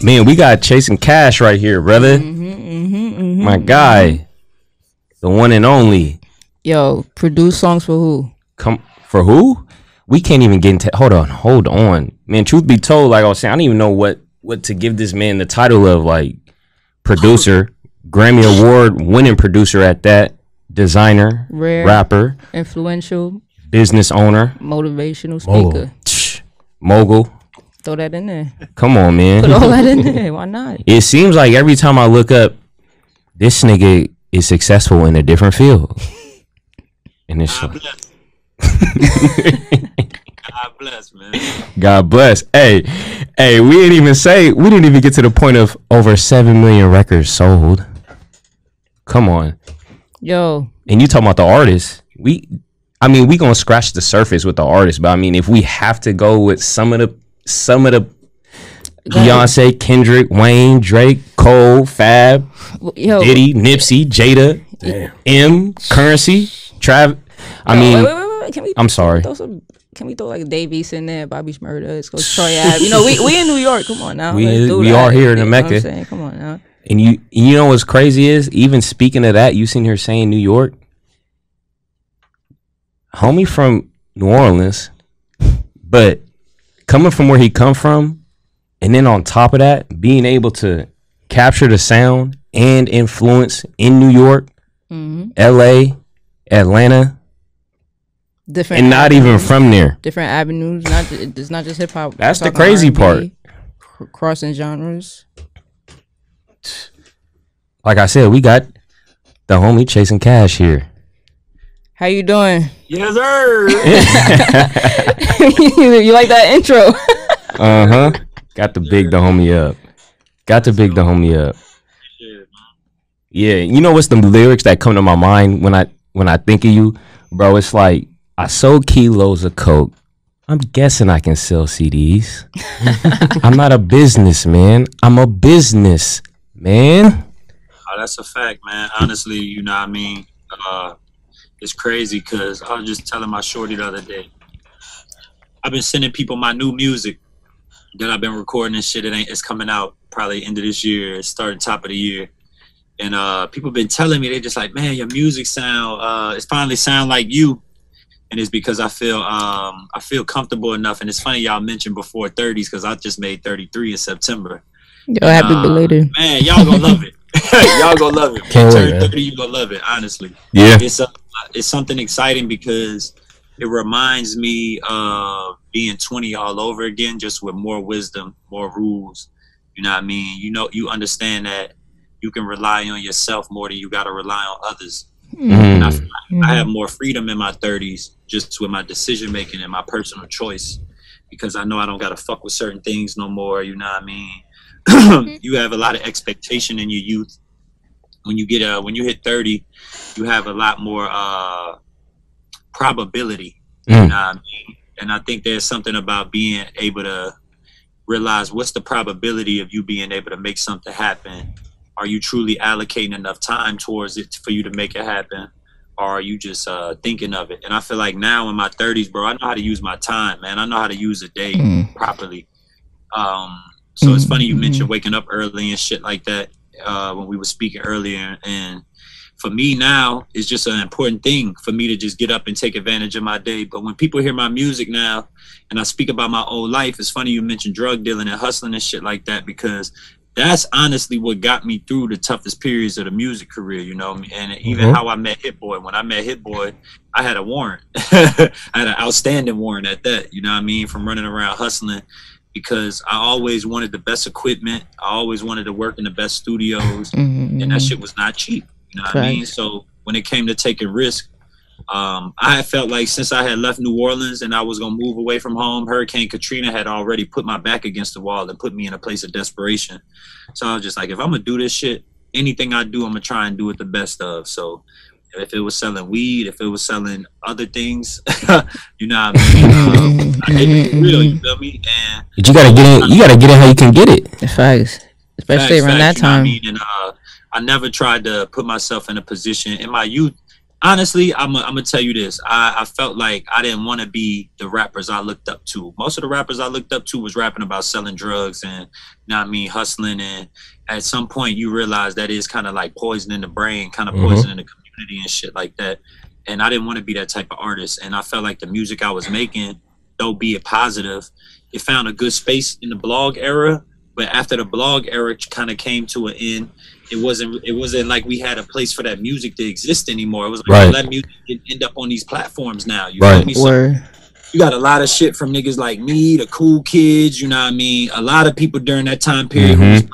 Man, we got Chasing Cash right here, brother. My guy, the one and only. Yo, produce songs for who? Come for who? We can't even get into. Hold on, man. Truth be told, like I was saying, I don't even know what to give this man the title of, like, producer, Grammy Award winning producer at that, designer, rare, rapper, influential, business owner, motivational speaker, mogul. Throw that in there. Come on, man. Put all that in there. Why not? It seems like every time I look up, this nigga is successful in a different field. And it's God bless. God bless, man. God bless. Hey, we didn't even get to the point of over 7 million records sold. Come on. Yo. And you talking about the artists. We gonna scratch the surface with the artists, but I mean, if we have to go with some of the Beyonce, Kendrick, Wayne, Drake, Cole, Fab, Diddy, Nipsey, Jada, Currency, Trav. Wait. I'm sorry. Can we throw like Dave East in there, Bobby Shmurda, go Troy Ave? You know, we in New York. Come on now. We are here in the Mecca. I'm saying, come on now. And you know what's crazy is, even speaking of that, you sitting here saying New York, homie from New Orleans, but coming from where he come from, and then on top of that, being able to capture the sound and influence in New York, LA, Atlanta, different, and not even from there. Different avenues. It's not just hip hop. That's the crazy part. Crossing genres. Like I said, we got the homie Chasing Cash here. How you doing? Yes, sir. You like that intro? Got to big the homie up. Yeah, you know what's the lyrics that come to my mind when I think of you, bro? It's like, I sold kilos of coke. I'm guessing I can sell CDs. I'm not a businessman. I'm a business man. Oh, that's a fact, man. Honestly, you know what I mean? It's crazy because I was just telling my shorty the other day, I've been sending people my new music that I've been recording and shit. It's coming out probably end of this year, starting top of the year. And people been telling me, they just like, man, your music sound, it's finally sound like you. And it's because I feel comfortable enough. And it's funny y'all mentioned before 30s, because I just made 33 in September. Yo, happy belated. Man, y'all gonna love it. Y'all gonna love it. When you turn 30, you gonna love it, honestly. Yeah. It's something exciting because it reminds me of being 20 all over again, just with more wisdom, more rules. You know what I mean? You know, you understand that you can rely on yourself more than you gotta rely on others. And I feel like I have more freedom in my 30s just with my decision making and my personal choice, because I know I don't gotta fuck with certain things no more. You know what I mean? You have a lot of expectation in your youth. When you hit 30, you have a lot more probability. You know what I mean? And I think there's something about being able to realize what's the probability of you being able to make something happen. Are you truly allocating enough time towards it for you to make it happen? Or are you just thinking of it? And I feel like now in my 30s, bro, I know how to use my time, man. I know how to use a day properly. So it's funny you mentioned waking up early and shit like that when we were speaking earlier. And for me now, it's just an important thing for me to just get up and take advantage of my day. But when people hear my music now and I speak about my old life, it's funny you mentioned drug dealing and hustling and shit like that, because that's honestly what got me through the toughest periods of the music career, you know. And even how I met Hit Boy. When I met Hit Boy, I had a warrant. I had an outstanding warrant at that, you know what I mean, from running around hustling, because I always wanted the best equipment. I always wanted to work in the best studios, and that shit was not cheap, you know what I mean? So when it came to taking risk, I felt like since I had left New Orleans and I was going to move away from home, Hurricane Katrina had already put my back against the wall and put me in a place of desperation. So I was just like, if I'm going to do this shit, anything I do, I'm going to try and do it the best of. So if it was selling weed, if it was selling other things, you know what I mean? I hate it for real, you feel me? And but you gotta get it how you can get it. Facts. Especially around that time. You know what I mean? And I never tried to put myself in a position in my youth. honestly, I'm gonna tell you this. I felt like I didn't want to be the rappers I looked up to. Most of the rappers I looked up to was rapping about selling drugs and, you know what I mean, hustling. And at some point you realize that is kind of like poisoning the brain, kind of poisoning the community and shit like that. And I didn't want to be that type of artist. And I felt like the music I was making, though be it positive, it found a good space in the blog era. But after the blog era kind of came to an end, it wasn't like we had a place for that music to exist anymore. It was like, that music didn't end up on these platforms now. You feel me? So you got a lot of shit from niggas like me, the Cool Kids, you know what I mean? A lot of people during that time period who was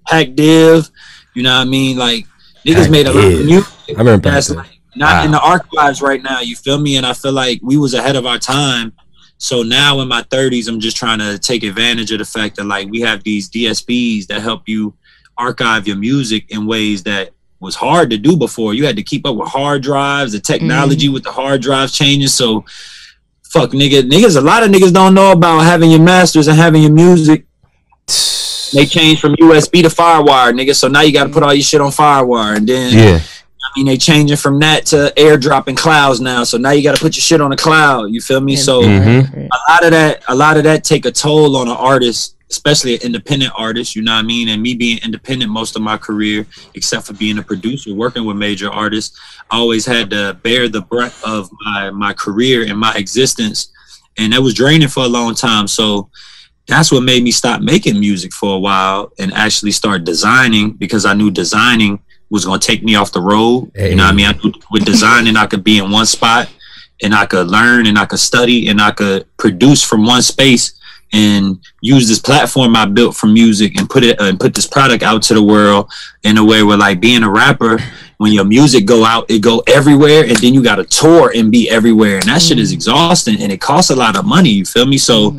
Hack Div, you know what I mean? Like, niggas made a lot of music that's like not in the archives right now, you feel me? And I feel like we was ahead of our time. So now in my 30s, I'm just trying to take advantage of the fact that like we have these DSPs that help you archive your music in ways that was hard to do before. You had to keep up with hard drives, the technology with the hard drives changing. So fuck niggas, a lot of niggas don't know about having your masters and having your music. They changed from USB to Firewire, nigga. So now you got to put all your shit on Firewire, and then I mean they changing from that to airdrop and clouds now. So now you got to put your shit on the cloud. You feel me? So a lot of that take a toll on an artist, especially an independent artist. You know what I mean? And me being independent most of my career, except for being a producer, working with major artists, I always had to bear the brunt of my career and my existence, and that was draining for a long time. So that's what made me stop making music for a while and actually start designing, because I knew designing was going to take me off the road. You know what I mean? I knew with designing, I could be in one spot and I could learn and I could study and I could produce from one space and use this platform I built for music and put this product out to the world in a way where, like, being a rapper, when your music go out, it go everywhere, and then you got to tour and be everywhere, and that shit is exhausting and it costs a lot of money. You feel me? So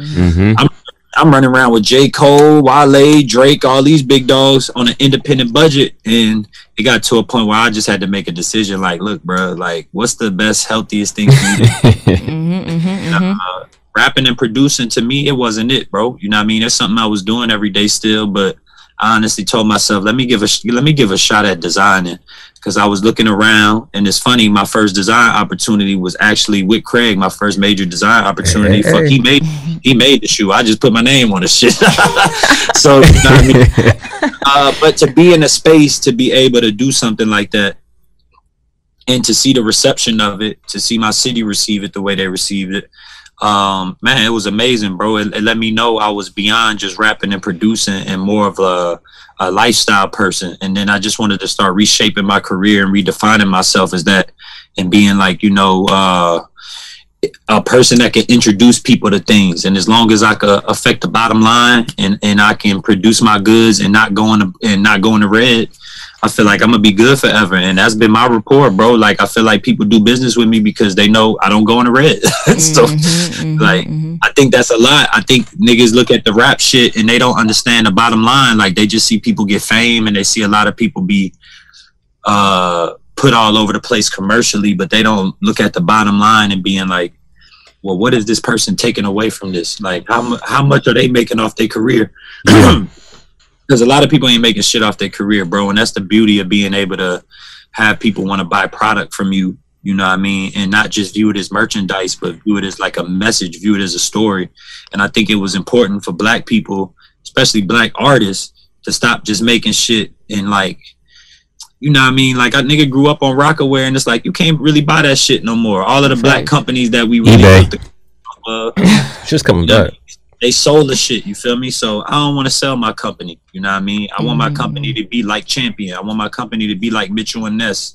I'm running around with J. Cole, Wale, Drake, all these big dogs on an independent budget. And it got to a point where I just had to make a decision. Like, look, bro, like, what's the best, healthiest thing for you to do? Rapping and producing, to me, it wasn't it, bro. You know what I mean? That's something I was doing every day still. But I honestly told myself, let me give a shot at designing. Because I was looking around, and it's funny, my first design opportunity was actually with Craig, my first major design opportunity. Fuck, he made the shoe. I just put my name on the shit. So, you know what I mean? But to be in a space to be able to do something like that, and to see the reception of it, to see my city receive it the way they received it, man, it was amazing, bro. It let me know I was beyond just rapping and producing and more of a lifestyle person. And then I just wanted to start reshaping my career and redefining myself as that, and being like, you know, a person that can introduce people to things. And as long as I could affect the bottom line and I can produce my goods and not go into red, I feel like I'm gonna be good forever. And that's been my rapport, bro. Like, I feel like people do business with me because they know I don't go in the red. So like, I think that's a lot. I think niggas look at the rap shit and they don't understand the bottom line. Like, they just see people get fame and they see a lot of people be put all over the place commercially, but they don't look at the bottom line and being like, well, what is this person taking away from this? Like, how much are they making off their career? Because a lot of people ain't making shit off their career, bro. And that's the beauty of being able to have people want to buy product from you, you know what I mean? And not just view it as merchandise, but view it as like a message, view it as a story. And I think it was important for Black people, especially Black artists, to stop just making shit and, like, you know what I mean? Like, a nigga grew up on Rockaware, and it's like, you can't really buy that shit no more. All of the Black companies that we really just coming back. They sold the shit, you feel me? So I don't want to sell my company, you know what I mean? I want my company to be like Champion. I want my company to be like Mitchell and Ness.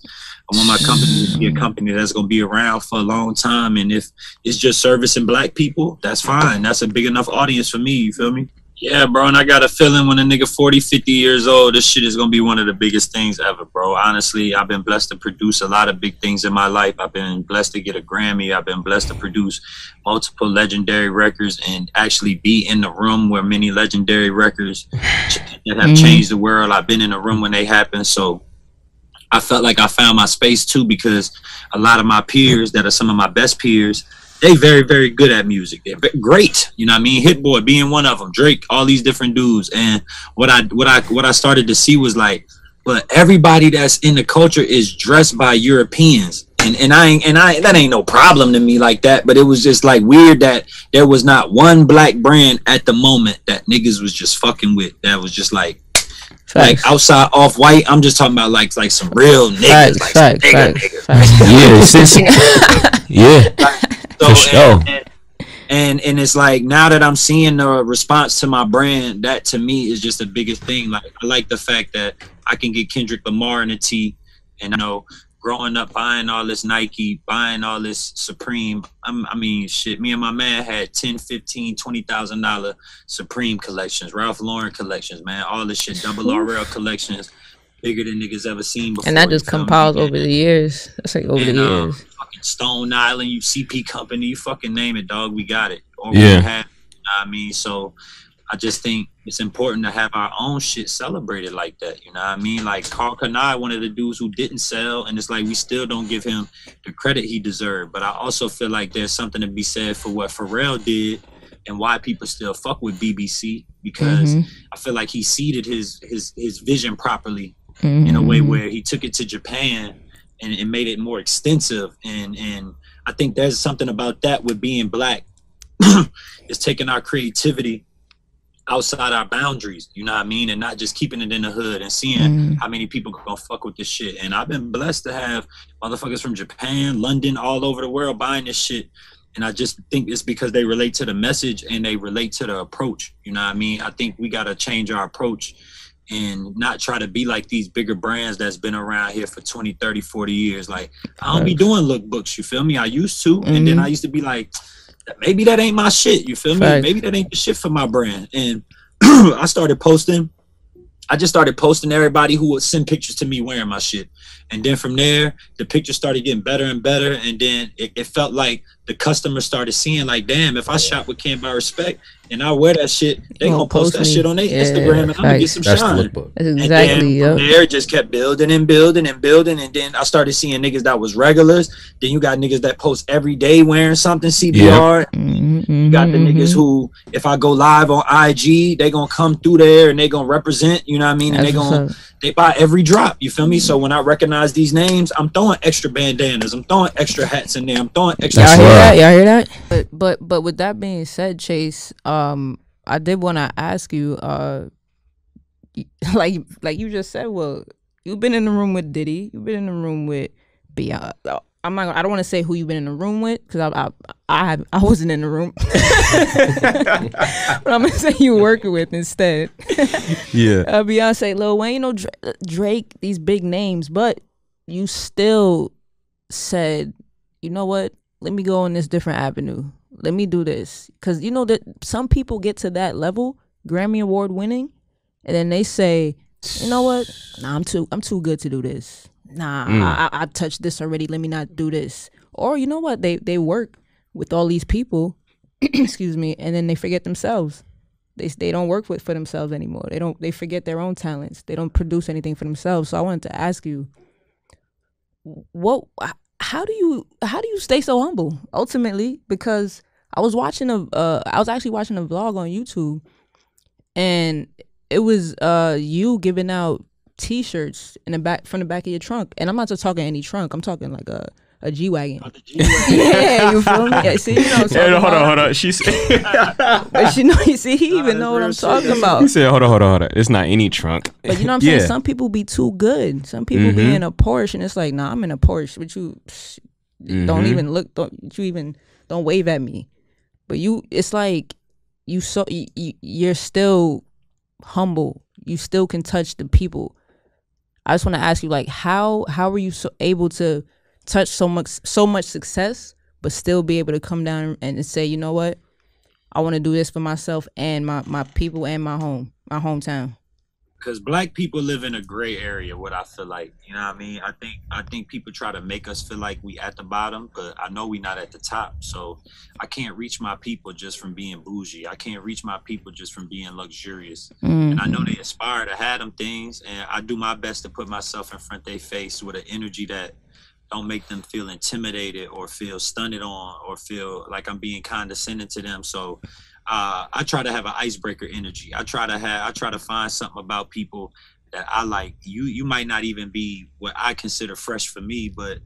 I want my company to be a company that's going to be around for a long time. And if it's just servicing Black people, that's fine. That's a big enough audience for me, you feel me? Yeah, bro, and I got a feeling when a nigga 40, 50 years old, this shit is going to be one of the biggest things ever, bro. Honestly, I've been blessed to produce a lot of big things in my life. I've been blessed to get a Grammy. I've been blessed to produce multiple legendary records and actually be in the room where many legendary records that have changed the world. I've been in the room when they happened. So I felt like I found my space, too, because a lot of my peers that are some of my best peers, they very, very good at music. They're great. You know what I mean? Hit Boy being one of them, Drake, all these different dudes. And what I started to see was like, but everybody that's in the culture is dressed by Europeans. And that ain't no problem to me like that, but it was just like weird that there was not one black brand at the moment that niggas was just fucking with, that was just like outside Off-White. I'm just talking about like some real niggas, niggas. Yeah, for sure. And it's like, now that I'm seeing the response to my brand, that to me is just the biggest thing. Like, I like the fact that I can get Kendrick Lamar in a tee, and growing up buying all this Nike, buying all this Supreme. I mean, shit, me and my man had $10, $15, $20,000 Supreme collections, Ralph Lauren collections, man. All this shit, double RL collections, bigger than niggas ever seen before. And that just compiles over the years. That's like over the years. Fucking Stone Island, you CP Company, you fucking name it, dog. We got it. Or yeah. We have, I mean, so I just think it's important to have our own shit celebrated like that. You know what I mean? Like Karl Kani, one of the dudes who didn't sell, and it's like we still don't give him the credit he deserved. But I also feel like there's something to be said for what Pharrell did and why people still fuck with BBC, because I feel like he seeded his vision properly in a way where he took it to Japan and made it more extensive. And I think there's something about that with being black. It's taking our creativity outside our boundaries, you know what I mean, and not just keeping it in the hood and seeing how many people gonna fuck with this shit. And I've been blessed to have motherfuckers from Japan, London, all over the world buying this shit. And I just think it's because they relate to the message and they relate to the approach, you know what I mean? I think we gotta change our approach and not try to be like these bigger brands that's been around here for 20, 30, 40 years. Like, I don't be doing lookbooks, you feel me? I used to, and then I used to be like, maybe that ain't my shit, you feel me? Right. Maybe that ain't the shit for my brand. And I just started posting everybody who would send pictures to me wearing my shit. And then from there, the pictures started getting better and better. And then it felt like the customers started seeing, like, damn, if I shop with Ken by Respect and I wear that shit, they gonna post that shit on their Instagram, and I'm gonna get some shine. That's exactly, and then from there, it just kept building and building and building. And then I started seeing niggas that was regulars. Then you got niggas that post every day wearing something CBR. You got the niggas who, if I go live on IG, they gonna come through there and they gonna represent, you know what I mean? And they buy every drop, you feel me? So when I recognize these names, I'm throwing extra bandanas, I'm throwing extra hats in there, I'm throwing extra. Y'all hear that? But with that being said, Chase, I did want to ask you, like you just said, well, you've been in the room with Diddy, you've been in the room with Beyonce. I don't want to say who you've been in the room with, because I wasn't in the room. But I'm gonna say you working with instead. Yeah. Beyonce, Lil Wayne, Drake, these big names, but you still said, you know what? Let me go on this different avenue. Let me do this, because you know that some people get to that level, Grammy Award winning, and then they say, you know what? Nah, I'm too good to do this. Nah, I touched this already. Let me not do this. Or you know what? They work with all these people, excuse me, and then they forget themselves. They don't work for themselves anymore. They forget their own talents. They don't produce anything for themselves. So I wanted to ask you, how do you stay so humble ultimately? Because I was actually watching a vlog on YouTube, and it was you giving out T-shirts from the back of your trunk, and I'm not just talking any trunk. I'm talking like a G-Wagon. Yeah, you feel me? Yeah, see, you know what I'm talking about. Hold on. She said, but you see, he even know what I'm talking about. He said, hold on. It's not any trunk. But you know what I'm saying? Some people be too good. Some people be in a Porsche, and it's like, nah, I'm in a Porsche, but you don't even look. Don't wave at me. But it's like you're still humble. You still can touch the people. I just want to ask you, like, how were you able to touch so much success, but still be able to come down and say, you know what, I want to do this for myself and my people and my hometown. Because black people live in a gray area, what I feel like, you know what I mean? I think people try to make us feel like we at the bottom, but I know we not at the top. So I can't reach my people just from being bougie. I can't reach my people just from being luxurious. And I know they aspire to have them things, and I do my best to put myself in front of their face with an energy that don't make them feel intimidated or feel stunted on or feel like I'm being condescending to them. So I try to have an icebreaker energy. I try to find something about people that I like. You might not even be what I consider fresh for me, but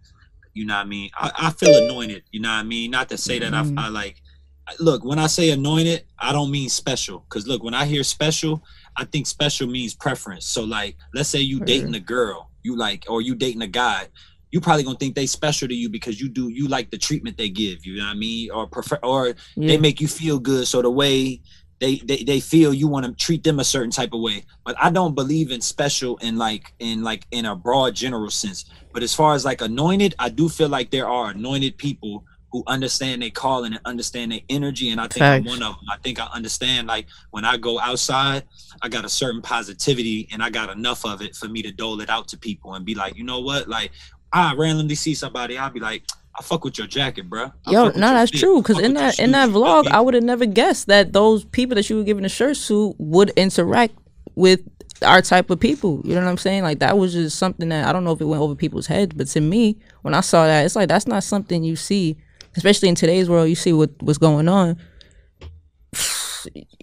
You know what I mean? I feel anointed. You know what I mean? Not to say that I like. Look, when I say anointed, I don't mean special. Cause look, when I hear special, I think special means preference. So like, let's say you dating a girl, you like, or you dating a guy, you probably gonna think they special to you because you like the treatment they give. You know what I mean? Or they make you feel good. So the way they feel, you want to treat them a certain type of way. But I don't believe in special in a broad general sense. But as far as like anointed, I do feel like there are anointed people who understand their calling and understand their energy, and I think I'm one of them. I think I understand, like, when I go outside, I got a certain positivity, and I got enough of it for me to dole it out to people and be like, you know what? Like, I randomly see somebody, I'll be like, I fuck with your jacket, bro. Yo, no, that's true. Because in that vlog, I would have never guessed that those people that you were giving the shirts to would interact with our type of people. You know what I'm saying? Like, that was just something that I don't know if it went over people's heads, but to me, when I saw that, it's like that's not something you see. Especially in today's world, you see what's going on.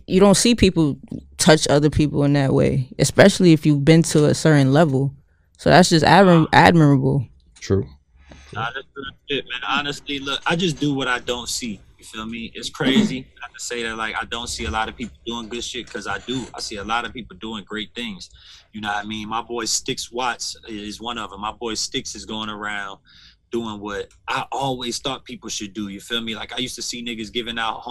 You don't see people touch other people in that way, especially if you've been to a certain level. So that's just admirable. True. Nah, that's it, man. Honestly, look, I just do what I don't see. You feel me? It's crazy not to say that, like, I don't see a lot of people doing good shit, because I do. I see a lot of people doing great things. You know what I mean? My boy Sticks Watts is one of them. My boy Sticks is going around doing what I always thought people should do. You feel me? Like, I used to see niggas giving out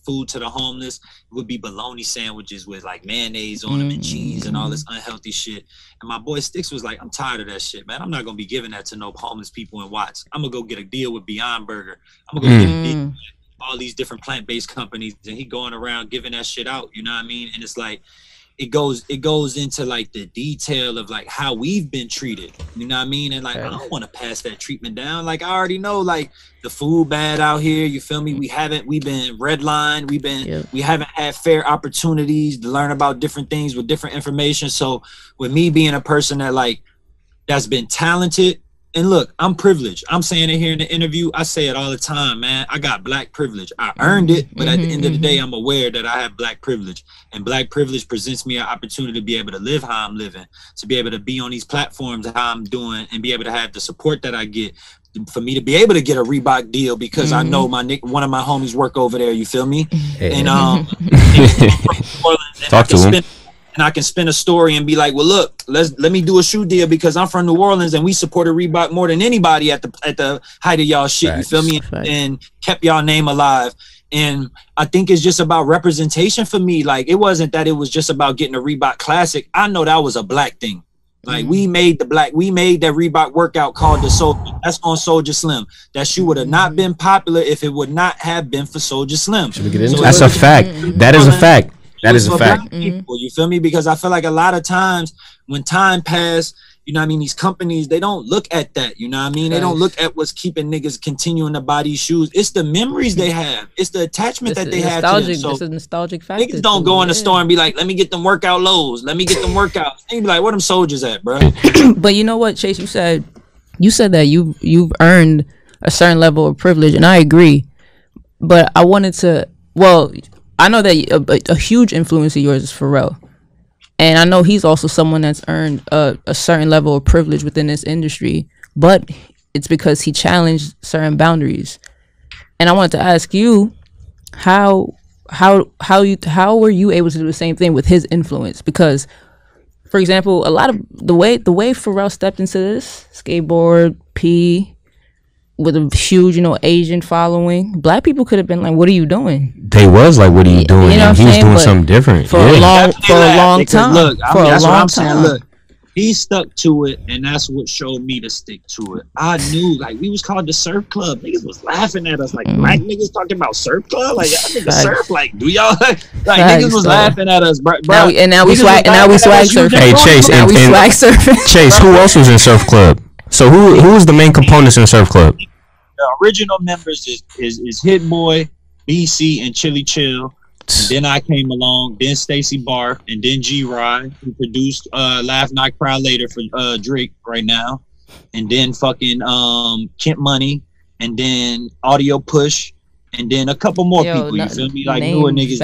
food to the homeless. It would be bologna sandwiches with like mayonnaise on them and cheese and all this unhealthy shit. And my boy Sticks was like, I'm tired of that shit, man. I'm not gonna be giving that to no homeless people in Watts. I'm gonna go get a deal with Beyond Burger. I'm gonna go get a deal with all these different plant-based companies, and he going around giving that shit out. You know what I mean? And it's like, it goes into like the detail of like how we've been treated, you know what I mean? And like, I don't want to pass that treatment down. Like, I already know, like, the food bad out here, you feel me? We've been redlined, we haven't had fair opportunities to learn about different things with different information. So with me being a person that, like, that's been talented, and look, I'm privileged. I'm saying it here in the interview. I say it all the time, man. I got black privilege. I earned it, but at the end of the day, I'm aware that I have black privilege. And black privilege presents me an opportunity to be able to live how I'm living, to be able to be on these platforms how I'm doing, and be able to have the support that I get, for me to be able to get a Reebok deal, because I know one of my homies work over there. You feel me? And talk to him. And I can spin a story and be like, well, look, let me do a shoe deal because I'm from New Orleans and we supported Reebok more than anybody at the height of y'all shit. You feel me? And kept y'all name alive. And I think it's just about representation for me. Like, it wasn't that it was just about getting a Reebok Classic. I know that was a black thing. Like, we made that Reebok workout called the Soldier. That's on Soulja Slim. That shoe would have not been popular if it would not have been for Soulja Slim. That's a fact. That is a fact. That is a fact. People, you feel me? Because I feel like a lot of times when time passed, you know what I mean, these companies, they don't look at that, you know what I mean? They don't look at what's keeping niggas continuing to buy these shoes. It's the memories they have. It's the attachment that they have to them. So it's a nostalgic factor. Niggas don't go in the store and be like, let me get them workout lows. Let me get them workouts. They be like, where them soldiers at, bro? But you know what, Chase? You said that you've earned a certain level of privilege, and I agree. But I wanted to, I know that a huge influence of yours is Pharrell. And I know he's also someone that's earned a certain level of privilege within this industry, but it's because he challenged certain boundaries. And I wanted to ask you, how were you able to do the same thing with his influence? Because, for example, a lot of the way Pharrell stepped into this skateboard, with a huge, Asian following, black people could have been like, "What are you doing?" They was like, "What are you doing?" He was doing something different for a long time. Look, that's what I'm saying. Look, he stuck to it, and that's what showed me to stick to it. I knew, like, we was called the Surf Club. Niggas was laughing at us, like, black niggas talking about Surf Club. Like, y'all niggas surf. Like, do y'all like niggas was laughing at us, bro? Now we swag surfing. Hey, Chase, and swag surfing. Chase, who else was in Surf Club? So who was the main components in Surf Club? The original members is Hit Boy, BC, and Chili Chill. And then I came along, then Stacey Barth, and then G-Rod, who produced Laugh Not Cry Later for Drake right now. And then fucking Kent Money, and then Audio Push, and then a couple more people, you feel me? Like newer niggas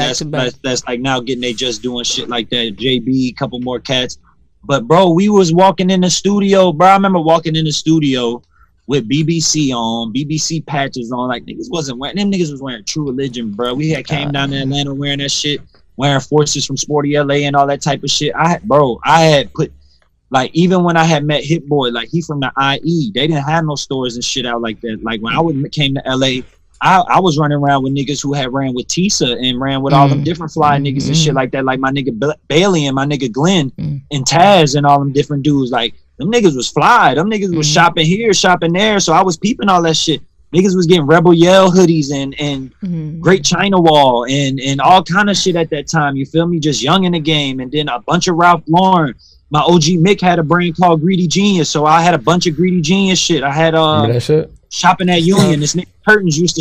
that's like now getting they just doing shit like that. JB, a couple more cats. But bro, we was walking in the studio, bro. I remember walking in the studio with BBC on, BBC patches on. Like niggas wasn't wearing them. Niggas was wearing True Religion, bro. We had came down to Atlanta wearing that shit, wearing Forces from Sporty LA and all that type of shit. I had put, like, even when I had met Hit Boy, like he from the IE, they didn't have no stores and shit out like that. Like when I came to LA, I was running around with niggas who had ran with Tisa and ran with all them different fly niggas and shit like that. Like my nigga Bailey and my nigga Glenn and Taz and all them different dudes. Like them niggas was fly. Them niggas was shopping here, shopping there. So I was peeping all that shit. Niggas was getting Rebel Yell hoodies and Great China Wall and all kind of shit at that time. You feel me? Just young in the game. And then a bunch of Ralph Lauren. My OG Mick had a brand called Greedy Genius. So I had a bunch of Greedy Genius shit. I had that shit? Shopping at Union. This nigga Curtains used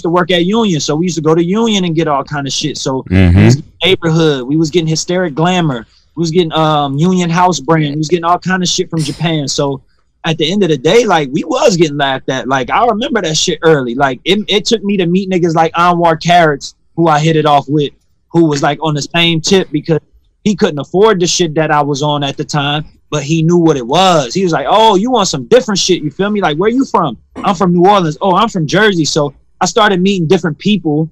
to work at Union, so we used to go to Union and get all kind of shit. So we was getting Neighborhood, we was getting Hysteric Glamour, we was getting Union House brand, we was getting all kind of shit from Japan. So at the end of the day, like we was getting laughed at. Like I remember that shit early. Like it took me to meet niggas like Anwar Carrots, who I hit it off with, who was like on the same tip because he couldn't afford the shit that I was on at the time. But he knew what it was. He was like, oh, you want some different shit. You feel me? Like, where you from? I'm from New Orleans. Oh, I'm from Jersey. So I started meeting different people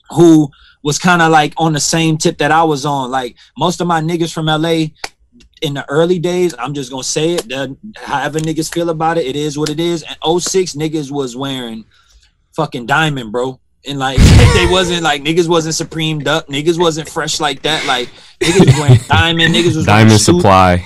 who was kind of like on the same tip that I was on. Like most of my niggas from LA in the early days, I'm just going to say it. However niggas feel about it, it is what it is. And 06 niggas was wearing fucking Diamond, bro. And like they wasn't like niggas wasn't Supreme Duck, niggas wasn't fresh like that. Like niggas was wearing Diamond, niggas was Diamond Supply.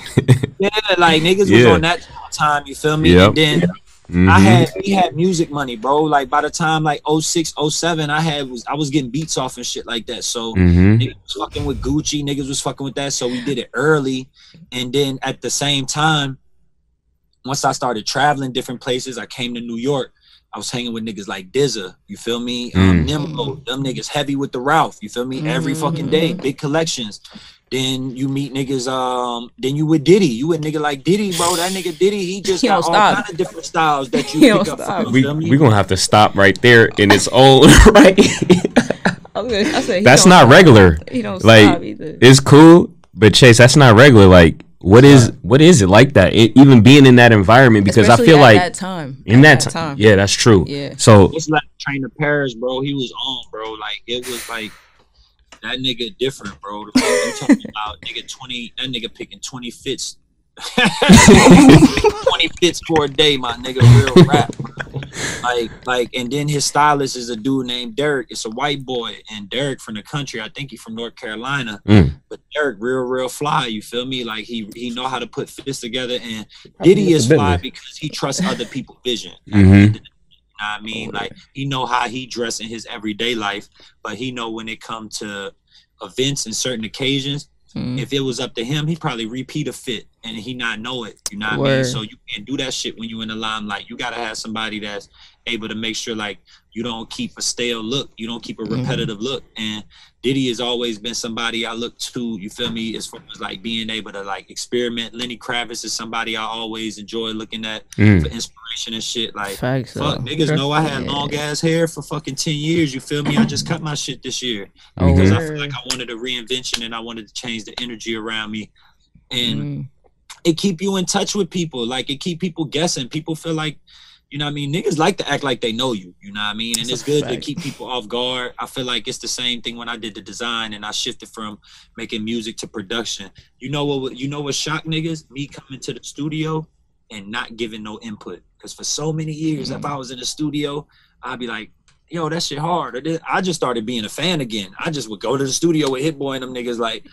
Yeah, like niggas was on that time, you feel me? Yep. And then we had music money, bro. Like by the time like 06, 07, I was getting beats off and shit like that. So niggas was fucking with Gucci, niggas was fucking with that. So we did it early. And then at the same time, once I started traveling different places, I came to New York. I was hanging with niggas like Dizza, you feel me? Nimbo, them niggas heavy with the Ralph, you feel me? Every fucking day, big collections. Then you meet niggas, then you with Diddy. You with nigga like Diddy, bro. That nigga Diddy, he just got all kind of different styles that you pick up from. We're gonna have to stop right there in its own right. I say that's not regular. He don't like, stop either. It's cool, but Chase, that's not regular. Like, what is it like that? Even being in that environment, because especially I feel like that time. In that time, yeah, that's true. Yeah. So it's like Train to Paris, bro. He was on, bro. Like it was like that nigga different, bro. I'm talking about nigga 20. That nigga picking 20 fits. 20 fits for a day, my nigga. Real rap. Like, and then his stylist is a dude named Derek. It's a white boy, and Derek from the country. I think he from North Carolina, but Derek real fly. You feel me? Like he know how to put fits together. And Diddy is fly because he trusts other people's vision. You know what I mean? Like he know how he dress in his everyday life, but he know when it come to events and certain occasions. If it was up to him, he'd probably repeat a fit and he not know it. You know what I mean? So you can't do that shit when you in the limelight. You gotta have somebody that's able to make sure like you don't keep a stale look, you don't keep a repetitive look. And Diddy has always been somebody I look to, you feel me, as far as like being able to like experiment. Lenny Kravitz is somebody I always enjoy looking at for inspiration and shit. Like niggas know I had long ass hair for fucking 10 years, you feel me? I just cut my shit this year because I feel like I wanted a reinvention and I wanted to change the energy around me. And it keep you in touch with people. Like it keep people guessing. People feel like, you know what I mean? Niggas like to act like they know you. You know what I mean? And it's good to keep people off guard. I feel like it's the same thing when I did the design and I shifted from making music to production. You know what shocked niggas? Me coming to the studio and not giving no input. Because for so many years, if I was in the studio, I'd be like, yo, that shit hard. I just started being a fan again. I just would go to the studio with Hit Boy and them niggas like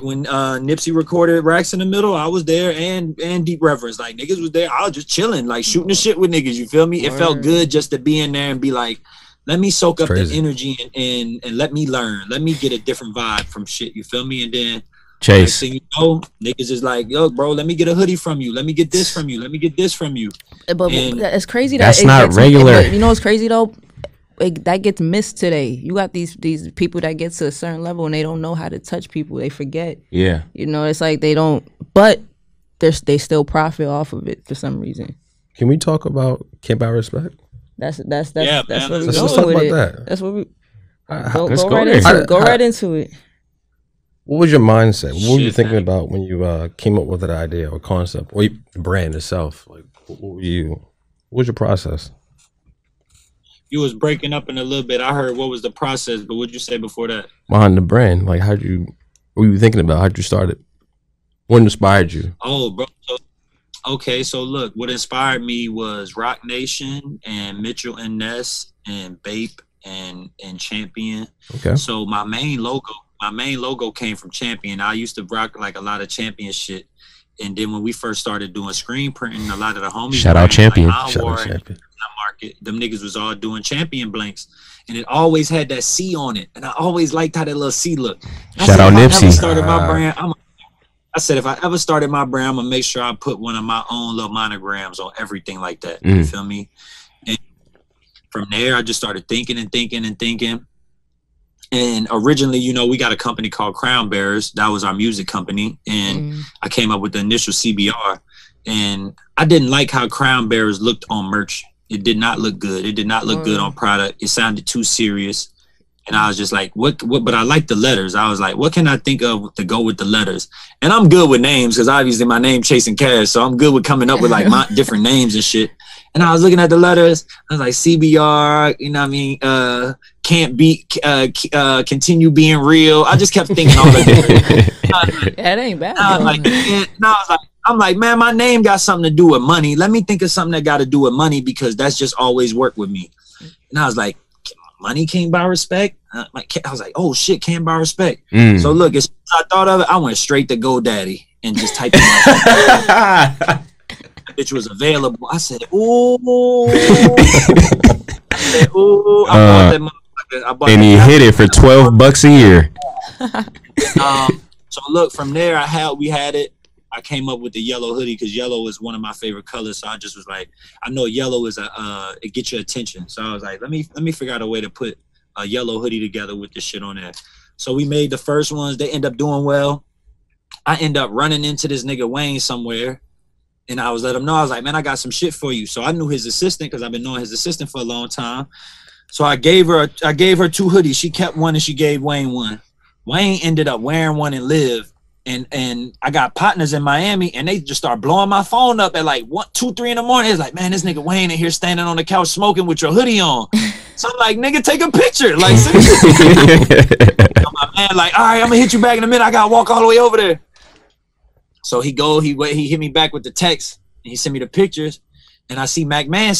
when Nipsey recorded Racks in the Middle, I was there and Deep Reverence. Like niggas was there. I was just chilling, like shooting the shit with niggas. You feel me? It felt good just to be in there and be like, let me soak up the energy and let me learn. Let me get a different vibe from shit. You feel me? And then Chase, next thing you know, niggas is like, yo, bro, let me get a hoodie from you. Let me get this from you. Let me get this from you. But it's crazy that's not regular. You know what's crazy though? That gets missed today. You got these people that get to a certain level and they don't know how to touch people. They forget. Yeah. You know, it's like they don't, but they still profit off of it for some reason. Can we talk about Can't Buy Respect? That's what let's we're talk going with about it. that. That's what we go right into it. What was your mindset? What were you thinking about when you came up with that idea or concept or the brand itself? Like, what were you? What was your process? You was breaking up in a little bit. I heard what was the process, but what'd you say before that? Behind the brand, like what were you thinking about? How'd you start it? What inspired you? Oh, bro. So look, what inspired me was Rock Nation and Mitchell and Ness and Bape and Champion. Okay. So my main logo came from Champion. I used to rock like a lot of Champion shit. And then when we first started doing screen printing, a lot of the homies Shout out Champion. Like Champion. Market, them niggas was all doing Champion blanks, and it always had that C on it, and I always liked how that little C looked. Shout out Nipsey. I said if I ever started my brand, I'm gonna make sure I put one of my own little monograms on everything like that. You feel me? And from there, I just started thinking. And originally, you know, we got a company called Crown Bearers. That was our music company, and I came up with the initial CBR. And I didn't like how Crown Bearers looked on merch. It did not look good. It did not look good on product. It sounded too serious. And I was just like, what? But I like the letters. I was like, what can I think of to go with the letters? And I'm good with names because obviously my name Chasing Cash. So I'm good with coming up with like my different names and shit. And I was looking at the letters. I was like, CBR, you know what I mean? Can't be, continue being real. I just kept thinking all that. That ain't bad. I'm like, man, my name got something to do with money. Let me think of something that got to do with money because that's just always worked with me. And I was like, money can't buy respect. I was like, oh shit, can't buy respect. So look, as soon as I thought of it, I went straight to GoDaddy and just typed it out. Bitch was available. I said, ooh. I bought and he hit it for $12 a year. So look, from there, we had it. I came up with the yellow hoodie because yellow is one of my favorite colors. So I just was like, I know yellow is it gets your attention. So I was like, let me figure out a way to put a yellow hoodie together with this shit on there. So we made the first ones. They end up doing well. I end up running into this nigga Wayne somewhere, and I was let him know. I was like, man, I got some shit for you. So I knew his assistant because I've been knowing his assistant for a long time. So I gave her 2 hoodies. She kept one and she gave Wayne one. Wayne ended up wearing one and Live. And I got partners in Miami, and they just start blowing my phone up at like 1, 2, 3 in the morning. It's like, man, this nigga Wayne in here standing on the couch smoking with your hoodie on. So I'm like, nigga, take a picture. Like, my man, like, all right, I'm gonna hit you back in a minute. I gotta walk all the way over there. So he hit me back with the text, and he sent me the pictures, and I see McMahon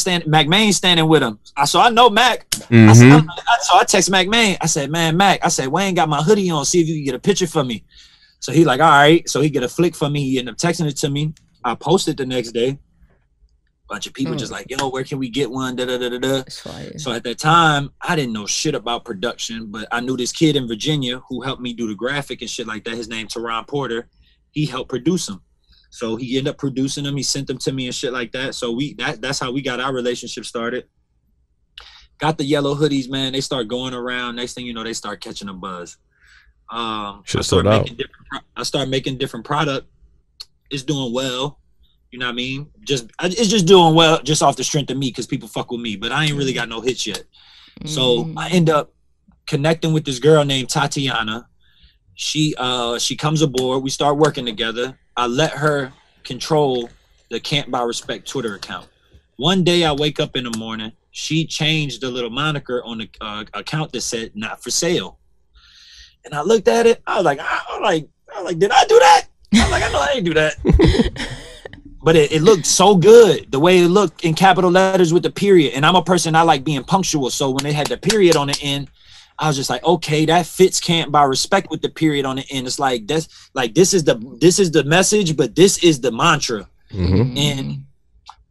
standing with him. So I know Mac. So I text McMahon. I said, man, Mac. I said, Wayne got my hoodie on. See if you can get a picture for me. So he like, all right. So he get a flick for me. He ended up texting it to me. I posted the next day. Bunch of people just like, yo, where can we get one? Da, da, da, da, da. So at that time, I didn't know shit about production, but I knew this kid in Virginia who helped me do the graphic and shit like that. His name Teron Porter. He helped produce them. So he ended up producing them. He sent them to me and shit like that. So that's how we got our relationship started. Got the yellow hoodies, man. They start going around. Next thing you know, they start catching a buzz. I start making different product. It's doing well. You know what I mean? It's just doing well just off the strength of me because people fuck with me. But I ain't really got no hits yet. So I end up connecting with this girl named Tatiana. She comes aboard. We start working together. I let her control the Can't Buy Respect Twitter account. One day I wake up in the morning. She changed the little moniker on the account that said "Not for Sale." And I looked at it. I was like, did I do that? I was like, I know I didn't do that. But it looked so good. The way it looked in capital letters with the period. And I'm a person, I like being punctual. So when they had the period on the end, I was just like, okay, that fits Can't Buy Respect with the period on the end. It's like, this is the message, but this is the mantra. And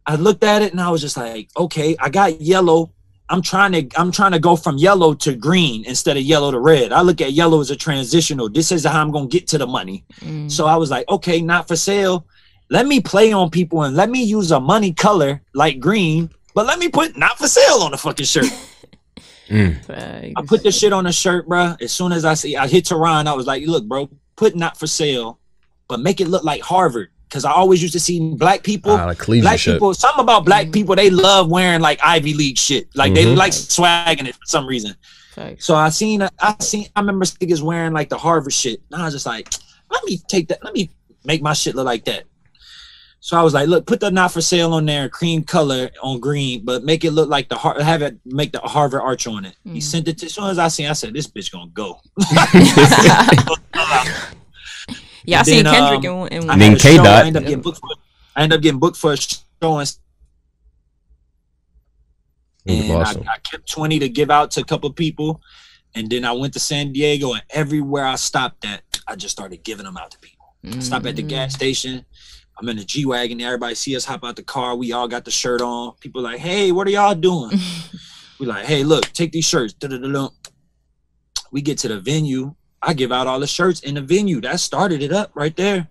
I looked at it and I was just like, okay, I got yellow. I'm trying to go from yellow to green instead of yellow to red. I look at yellow as a transitional. This is how I'm going to get to the money. So I was like, okay, Not for Sale. Let me play on people and let me use a money color like green, but let me put Not for Sale on the fucking shirt. I put the shit on the shirt, bro. As soon as I hit Teron, I was like, look, bro, put Not for Sale, but make it look like Harvard. Because I always used to see black people, something about black people, they love wearing like Ivy League shit. Like they like swagging it for some reason. So I remember niggas wearing like the Harvard shit. And I was just like, let me take that. Let me make my shit look like that. So I was like, look, put the not for sale on there, cream color on green, but make it look like have it make the Harvard arch on it. He sent it to, as soon as I said, this bitch gonna go. Yeah, I seen Kendrick in then K Dot. I ended up getting booked for a show, and Awesome. I kept 20 to give out to a couple people, and then I went to San Diego, and everywhere I stopped at, I just started giving them out to people. Stop at the gas station. I'm in the G-Wagon. Everybody see us hop out the car. We all got the shirt on. People like, hey, what are y'all doing? We like, hey, look, take these shirts. We get to the venue. I give out all the shirts in the venue. That started it up right there.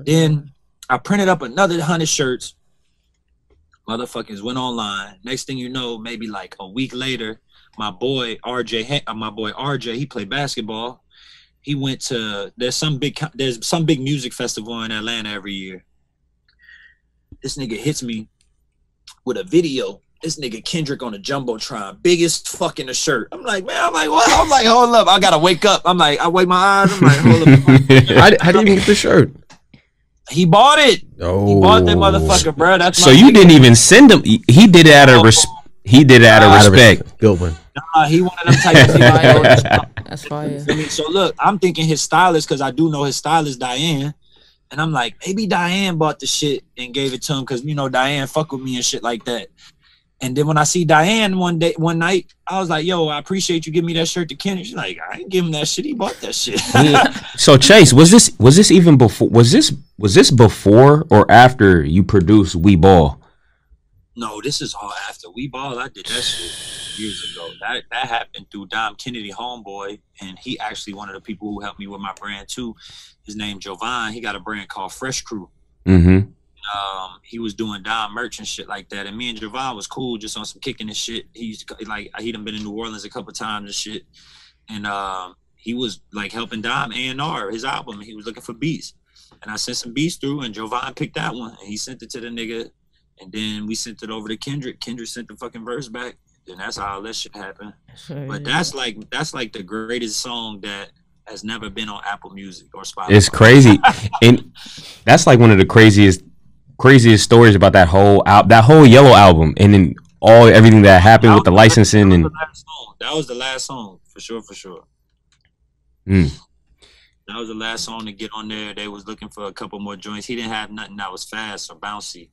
Then I printed up another 100 shirts. Motherfuckers went online. Next thing you know, maybe like a week later, my boy RJ, he played basketball. He went to there's some big music festival in Atlanta every year. This nigga hits me with a video. This nigga Kendrick on a jumbotron, biggest fucking a shirt. I'm like, man, what? I'm like, hold up, I gotta wake up. I'm like, I wake my eyes. I'm like, hold up. How did you even get the shirt? He bought it. Oh, he bought that motherfucker, bro. That's so you didn't even send him. He did it out of respect. Good one. Nah, he one of them type of people. That's fire. So look, I'm thinking his stylist, because I do know his stylist, Diane. And I'm like, maybe Diane bought the shit and gave it to him because, you know, Diane fuck with me and shit like that. And then when I see Diane one night, I was like, yo, I appreciate you giving me that shirt to Kenny. She's like, I ain't give him that shit. He bought that shit. So Chase, was this even before? Was this before or after you produced We Ball? No, this is all after We Ball. I did that shit years ago. That happened through Dom Kennedy, homeboy, and he actually one of the people who helped me with my brand too. His name Jovan. He got a brand called Fresh Crew. Mm-hmm. He was doing Dom merch and shit like that, and me and Jovan was cool, just on some kicking and shit. He done been in New Orleans a couple times and shit, and he was like helping Dom A&R his album. And he was looking for beats, and I sent some beats through, and Jovan picked that one, and he sent it to the nigga. And then we sent it over to Kendrick. Kendrick sent the fucking verse back. And that's how all that shit happened. But that's like the greatest song that has never been on Apple Music or Spotify. It's crazy. And that's like one of the craziest stories about that whole Yellow album. And then everything that happened with the licensing. That was the last song, for sure. Mm. That was the last song to get on there. They was looking for a couple more joints. He didn't have nothing that was fast or bouncy.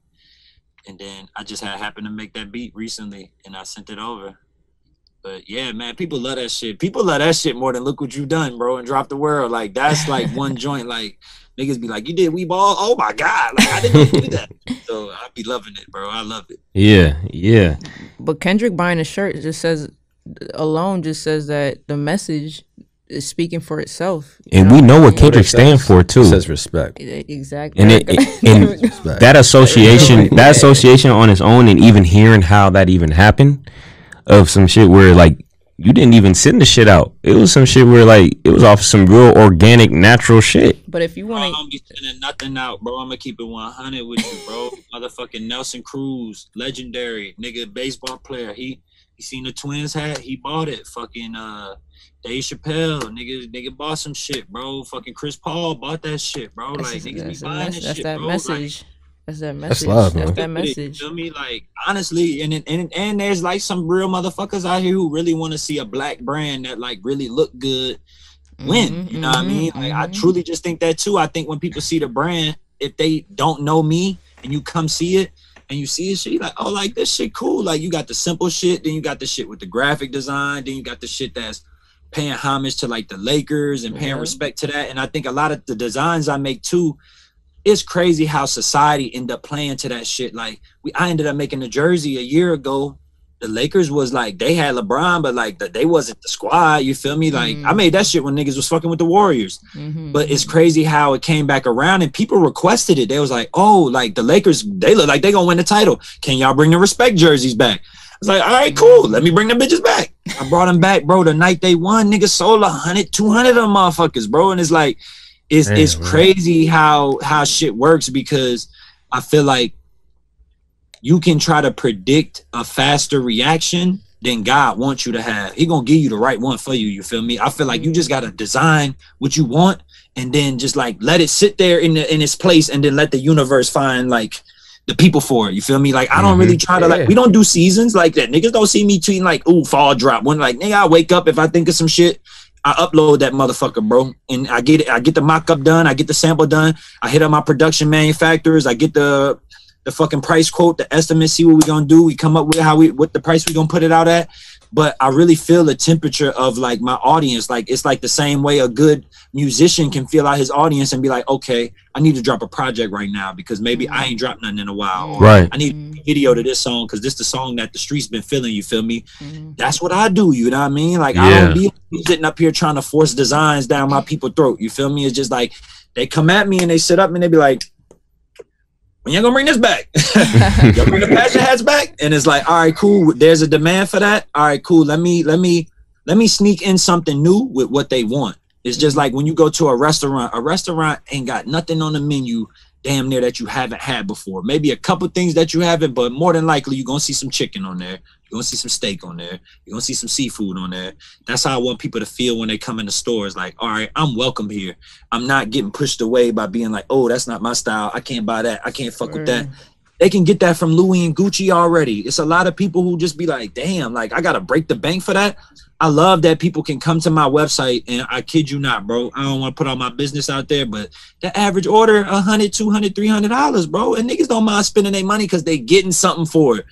And then I just happened to make that beat recently, and I sent it over. But yeah, man, people love that shit. People love that shit more than Look What You Done, bro, and Drop the World. Like, that's like one joint. Like, niggas be like, you did We Ball? Oh my God. Like, I didn't know do that. So I be loving it, bro. I love it. Yeah. But Kendrick buying a shirt just says that the message is speaking for itself. And we know what Kendrick stands for too. It says respect. Exactly. And that association on its own, and even hearing how that even happened, of some shit where like you didn't even send the shit out. It was some shit where like it was off some real organic, natural shit. But if you want to, I don't be sending nothing out, bro. I'm gonna keep it 100 with you, bro. Motherfucking Nelson Cruz, legendary nigga, baseball player. He seen the Twins hat, he bought it. Fucking Dave Chappelle, nigga bought some shit, bro. Fucking Chris Paul bought that shit, bro. Like, niggas be buying that shit, bro. Message. Like, that's that message. That's love, man. That's that message. You feel me? Like, honestly, and there's like some real motherfuckers out here who really want to see a black brand that like really look good win. You know what I mean? Like, I truly just think that too. I think when people see the brand, if they don't know me and you come see it, and you see this shit, you're like, oh, like, this shit cool. Like, you got the simple shit, then you got the shit with the graphic design, then you got the shit that's paying homage to, like, the Lakers and paying respect to that. And I think a lot of the designs I make, too, it's crazy how society end up playing to that shit. Like, I ended up making a jersey a year ago. The Lakers was, like, they had LeBron, but, like, they wasn't the squad. You feel me? Like, I made that shit when niggas was fucking with the Warriors. But it's crazy how it came back around and people requested it. They was like, oh, like, the Lakers, they look like they gonna win the title. Can y'all bring the respect jerseys back? I was like, all right, cool. Let me bring them bitches back. I brought them back, bro. The night they won, niggas sold 100, 200 of them motherfuckers, bro. And it's like, it's crazy how shit works, because I feel like you can try to predict a faster reaction, than God wants you to have. He gonna give you the right one for you. You feel me? I feel like you just gotta design what you want and then just like let it sit there in its place and then let the universe find like the people for it. You feel me? Like I don't really try to like, we don't do seasons like that. Niggas don't see me tweeting like, ooh, fall drop. When like, nigga, I wake up, if I think of some shit, I upload that motherfucker, bro. And I get it. I get the mock-up done. I get the sample done. I hit up my production manufacturers. I get the fucking price quote, the estimate, see what we gonna do. We come up with what the price we gonna put it out at. But I really feel the temperature of like my audience. Like it's like the same way a good musician can feel out his audience and be like, okay, I need to drop a project right now because maybe I ain't dropped nothing in a while. Or Right. I need a video to this song because this the song that the streets been feeling, you feel me? That's what I do, you know what I mean? Like I don't be sitting up here trying to force designs down my people's throat. You feel me? It's just like they come at me and they sit up and they be like, when you gonna bring this back? Y'all bring the passion hats back? And it's like, all right, cool. There's a demand for that. All right, cool. Let me sneak in something new with what they want. It's just like when you go to a restaurant ain't got nothing on the menu damn near that you haven't had before. Maybe a couple things that you haven't, but more than likely you're gonna see some chicken on there. You're gonna see some steak on there. You're gonna see some seafood on there. That's how I want people to feel when they come in the stores. Like, all right, I'm welcome here. I'm not getting pushed away by being like, oh, that's not my style. I can't buy that. I can't fuck with that. They can get that from Louis and Gucci already. It's a lot of people who just be like, damn, like I gotta break the bank for that. I love that people can come to my website and I kid you not, bro. I don't want to put all my business out there, but the average order, $100, $200, $300, bro. And niggas don't mind spending their money because they getting something for it.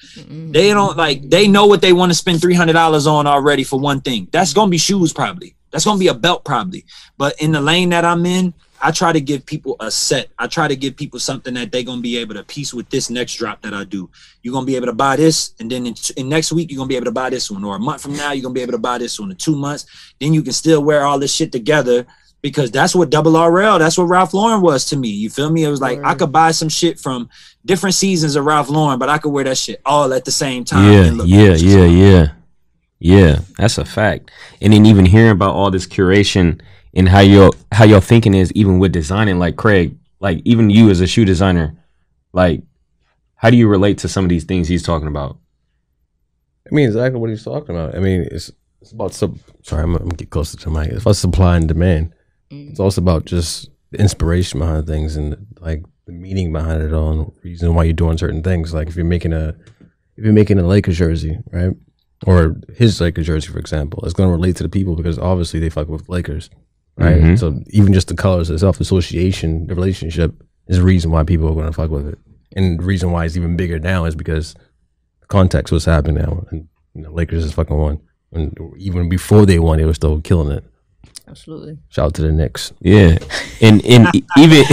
They don't like, they know what they want to spend $300 on already for one thing. That's going to be shoes probably. That's going to be a belt probably. But in the lane that I'm in, I try to give people a set. I try to give people something that they're going to be able to piece with this next drop that I do. You're going to be able to buy this. And then in next week, you're going to be able to buy this one. Or a month from now, you're going to be able to buy this one. In 2 months, then you can still wear all this shit together because that's what Double RL, that's what Ralph Lauren was to me. You feel me? It was like I could buy some shit from different seasons of Ralph Lauren, but I could wear that shit all at the same time. Yeah. That's a fact. And then even hearing about all this curation and how your thinking is even with designing, like Craig, like even you as a shoe designer, like how do you relate to some of these things he's talking about? I mean, exactly what he's talking about. I mean, it's about sorry, I'm gonna get closer to the mic. It's about supply and demand. It's also about just the inspiration behind things and like the meaning behind it all and the reason why you're doing certain things. Like if you're making a Lakers jersey, right? Or his Lakers jersey, for example, it's gonna relate to the people because obviously they fuck with Lakers. Right. So even just the colors itself, association, the relationship is the reason why people are going to fuck with it. And the reason why it's even bigger now is because the context was happening now. And Lakers is fucking won. And even before they won, they were still killing it. Absolutely. Shout out to the Knicks. Yeah. And even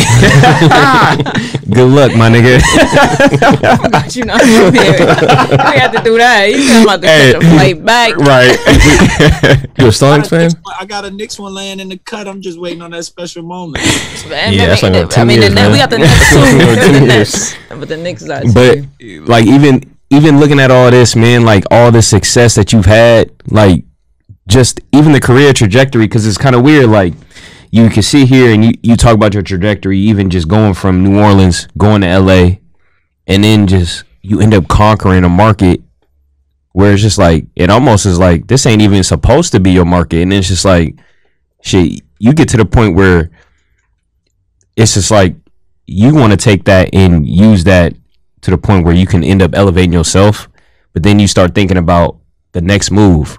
good luck, my nigga. But you know, we have to do that. You about to catch a flight back. Right. You a Sonics fan? I got a Knicks one laying in the cut. I'm just waiting on that special moment. Yeah, that's like we got the Knicks too. But the Knicks are But like even looking at all this, man, like all the success that you've had, like just even the career trajectory, because it's kind of weird. Like you can sit here and you talk about your trajectory, even just going from New Orleans, going to LA, and then just you end up conquering a market where it's just like, it almost is like, this ain't even supposed to be your market. And it's just like, shit, you get to the point where it's just like, you want to take that and use that to the point where you can end up elevating yourself. But then you start thinking about the next move.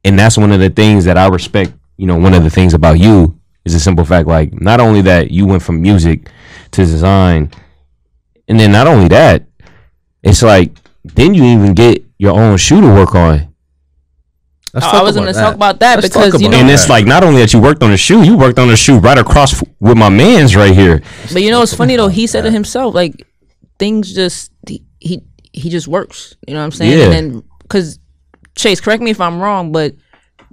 And that's one of the things that I respect. You know, one of the things about you is a simple fact, like not only that you went from music to design, and then not only that, it's like then you even get your own shoe to work on. I was going to talk about that because, you know. And it's like not only that you worked on the shoe, you worked on the shoe right across with my man's right here. But you know, it's funny though, he said it himself, like things just, he just works. You know what I'm saying? Yeah. And then, because Chase, correct me if I'm wrong, but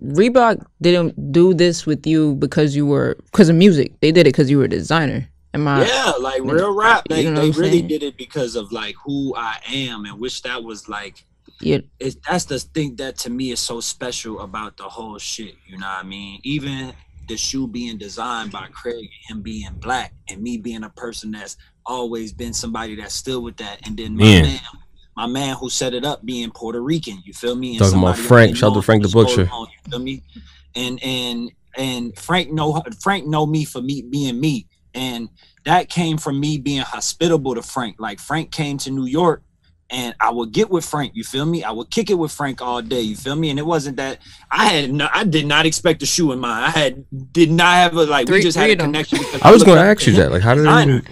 Reebok didn't do this with you because of music. They did it because you were a designer. Yeah, like real rap. They you know really did it because of like who I am, and which that was like. Yeah, that's the thing that to me is so special about the whole shit. You know what I mean? Even the shoe being designed by Craig, him being black, and me being a person that's always been somebody that's still with that, and then my man my man who set it up being Puerto Rican. You feel me? And Talking about somebody Frank. that Shout out to knows Frank the what's Butcher. going on, you feel me? And Frank know me for me being me, and that came from me being hospitable to Frank. Like Frank came to New York, and I would get with Frank. You feel me? I would kick it with Frank all day. You feel me? And it wasn't that I did not expect a shoe in mind. Did not have we just had a connection. I was going to ask you that. Like, how did it?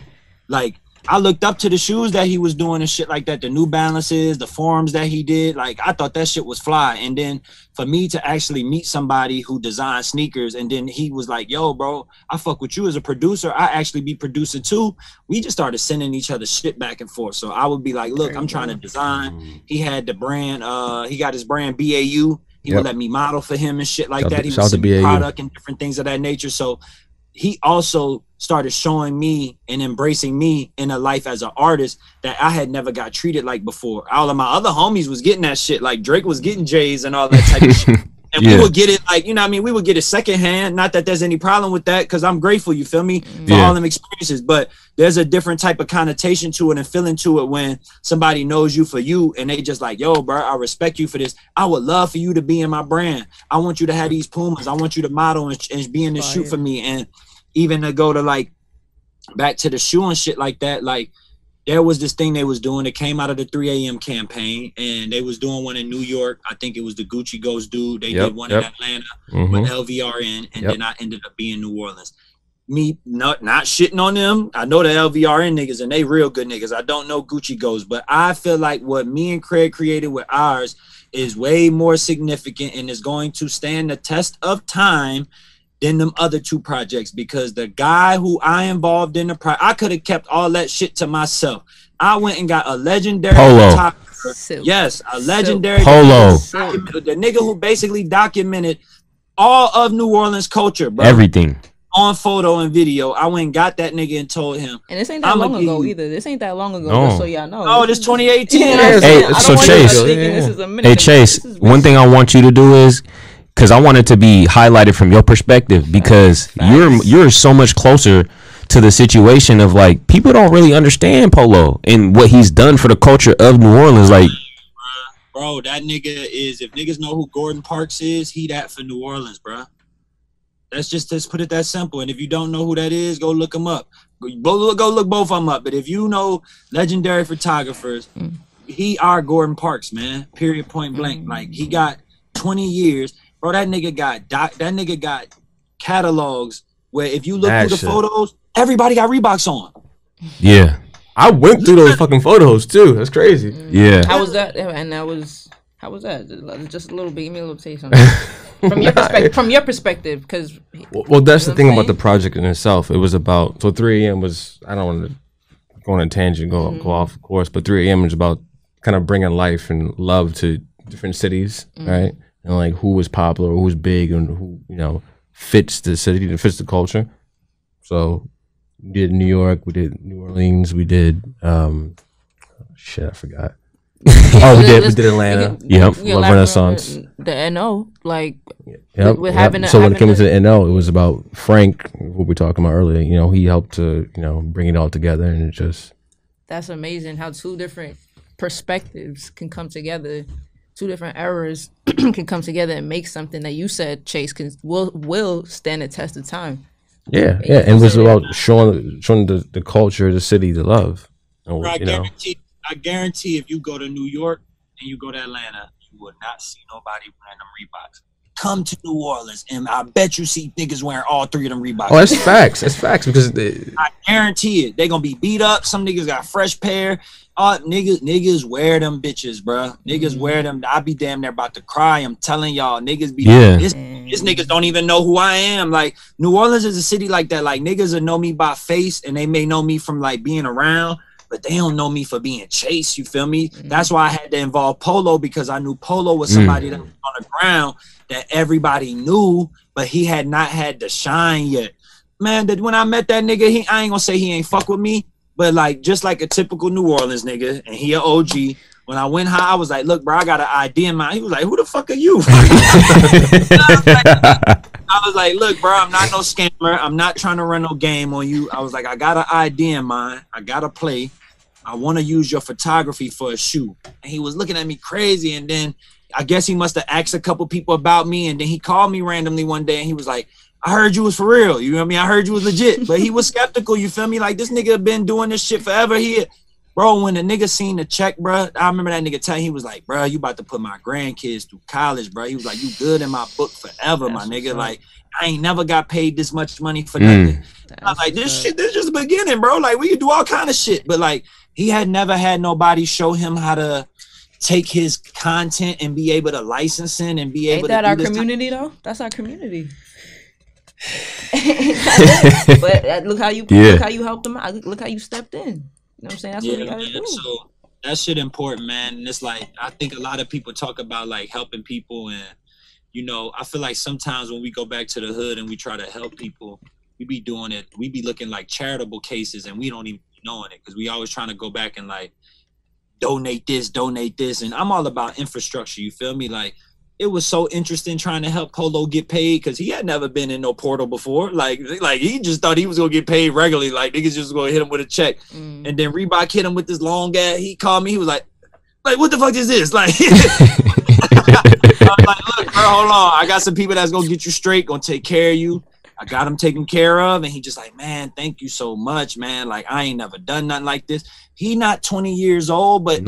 Like, I looked up to the shoes that he was doing and shit like that, the New Balances, the forums that he did. Like, I thought that shit was fly. And then for me to actually meet somebody who designed sneakers, and then he was like, yo, bro, I fuck with you as a producer. I actually be producing too. We just started sending each other shit back and forth. So I would be like, look, I'm trying to design. He had the brand, he got his brand BAU. He would let me model for him and shit like that. He would send me product and different things of that nature. So he also started showing me and embracing me in a life as an artist that I had never got treated like before. All of my other homies was getting that shit. Like Drake was getting J's and all that type of shit. And we would get it like, you know what I mean? We would get it secondhand. Not that there's any problem with that, because I'm grateful, you feel me, for all them experiences. But there's a different type of connotation to it and feeling to it when somebody knows you for you and they just like, yo, bro, I respect you for this. I would love for you to be in my brand. I want you to have these Pumas. I want you to model and be in the shoot for me. And even to go to like back to the shoe and shit like that, like there was this thing they was doing. It came out of the 3 a.m. campaign, and they was doing one in New York. I think it was the Gucci Ghost dude. They did one in Atlanta with LVRN, and then I ended up being New Orleans. Me not shitting on them. I know the LVRN niggas, and they real good niggas. I don't know Gucci Ghost, but I feel like what me and Craig created with ours is way more significant and is going to stand the test of time than them other two projects, because the guy who I involved in I could have kept all that shit to myself. I went and got a legendary photographer. Yes, a legendary Polo. The nigga who basically documented all of New Orleans culture, bro. Everything. On photo and video. I went and got that nigga and told him. And this ain't that long ago either. This ain't that long ago, just so y'all know. Oh, this 2018. Hey, so Chase. Hey, Chase, one thing I want you to do is, because I want it to be highlighted from your perspective, because you're so much closer to the situation of like people don't really understand Polo and what he's done for the culture of New Orleans. Like, bro, that nigga is, if niggas know who Gordon Parks is, he that for New Orleans, bro. Let's put it that simple. And if you don't know who that is, go look him up. Go look both of them up. But if you know legendary photographers, he are Gordon Parks, man. Period, point blank. Like, he got 20 years. Bro, that nigga got catalogs where if you look through the photos, everybody got Reeboks on. Yeah. I went through those fucking photos too. That's crazy. Yeah. How was that? And how was that? Just a little bit. Give me a little taste on that. From your perspective, because well, that's the thing about the project in itself. It was about 3 a.m. was, I don't want to go on a tangent, go off course, but 3 a.m. was about kind of bringing life and love to different cities, right? And like who was popular, who was big, and who, you know, fits the city, that fits the culture. So we did New York, we did New Orleans, we did shit, I forgot. We did Atlanta. Yep. Love Renaissance. The NO, like with having so when it came to the NO, it was about Frank, what we were talking about earlier. You know, he helped to, you know, bring it all together, and it just, that's amazing how two different perspectives can come together. Two different eras can come together and make something that you said, Chase, will stand the test of time. Yeah, and it was about showing the culture of the city to love. And, I guarantee if you go to New York and you go to Atlanta, you will not see nobody wearing them Reeboks. Come to New Orleans, and I bet you see niggas wearing all three of them Reeboks. Oh, that's facts. That's facts, because I guarantee it. They gonna be beat up. Some niggas got fresh pair. Niggas wear them bitches, bro. Niggas wear them. I be damn near about to cry. I'm telling y'all, niggas be this niggas don't even know who I am. Like, New Orleans is a city like that. Like, niggas will know me by face, and they may know me from like being around, but they don't know me for being Chase. You feel me? That's why I had to involve Polo, because I knew Polo was somebody that was on the ground that everybody knew, but he had not had the shine yet. Man, that when I met that nigga, I ain't gonna say he ain't fuck with me, but like, just like a typical New Orleans nigga, and he an OG. When I went high, I was like, look, bro, I got an ID in mind. He was like, who the fuck are you? I was like, look, bro, I'm not no scammer. I'm not trying to run no game on you. I was like, I got an ID in mind. I got to play. I want to use your photography for a shoe. And he was looking at me crazy. And then I guess he must have asked a couple people about me. And then he called me randomly one day and he was like, I heard you was for real. You know what I mean? I heard you was legit. But he was skeptical, you feel me? Like, this nigga been doing this shit forever. Bro, when the nigga seen the check, bro, I remember that nigga telling, he was like, bro, you about to put my grandkids through college, bro. He was like, you good in my book forever, my nigga. Like, I ain't never got paid this much money for nothing. I was like, this is just the beginning, bro. Like, we can do all kind of shit. But like, he had never had nobody show him how to take his content and be able to license it and be able to. Ain't that our community though? That's our community. But look how you helped them out. Look how you stepped in. You know what I'm saying? That's what we gotta do. So that shit important, man. And it's like, I think a lot of people talk about like helping people, and you know, I feel like sometimes when we go back to the hood and we try to help people, we be doing it. We be looking like charitable cases, and we don't even be knowing it because we always trying to go back and like donate this. And I'm all about infrastructure. You feel me? Like, it was so interesting trying to help Polo get paid because he had never been in no portal before. Like he just thought he was gonna get paid regularly. Like, niggas just gonna hit him with a check. And then Reebok hit him with this long ass. He called me. He was like, what the fuck is this? Like, I'm like, look, bro, hold on. I got some people that's gonna get you straight, gonna take care of you. I got him taken care of. And he just like, man, thank you so much, man. Like, I ain't never done nothing like this. He not 20 years old, but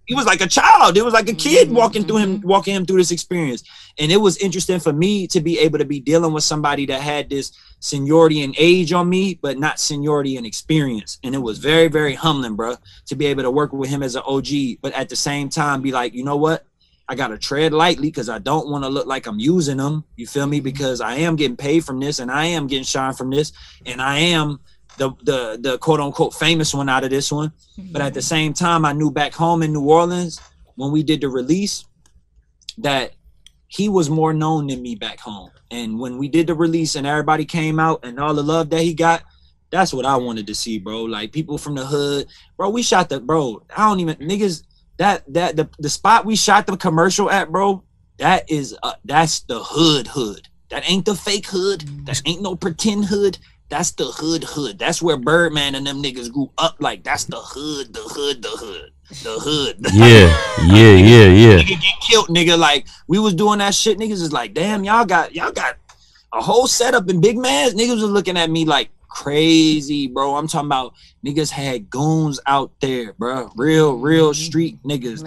he was like a child. It was like a kid walking him through this experience. And it was interesting for me to be able to be dealing with somebody that had this seniority and age on me, but not seniority and experience. And it was very, very humbling, bro, to be able to work with him as an OG, but at the same time be like, you know what? I got to tread lightly because I don't want to look like I'm using them. You feel me? Because I am getting paid from this and I am getting shine from this. And I am the quote unquote famous one out of this one. But at the same time, I knew back home in New Orleans when we did the release that he was more known than me back home. And when we did the release and everybody came out and all the love that he got, that's what I wanted to see, bro. Like, people from the hood, bro. We shot the the spot we shot the commercial at, bro. That's the hood. That ain't the fake hood. That ain't no pretend hood. That's the hood. That's where Birdman and them niggas grew up. Like, that's the hood. Yeah. Nigga get killed, nigga. Like, we was doing that shit. Niggas is like, damn, y'all got a whole setup in Big Man's. Niggas was looking at me like crazy, bro. I'm talking about niggas had goons out there, bro. Real street niggas.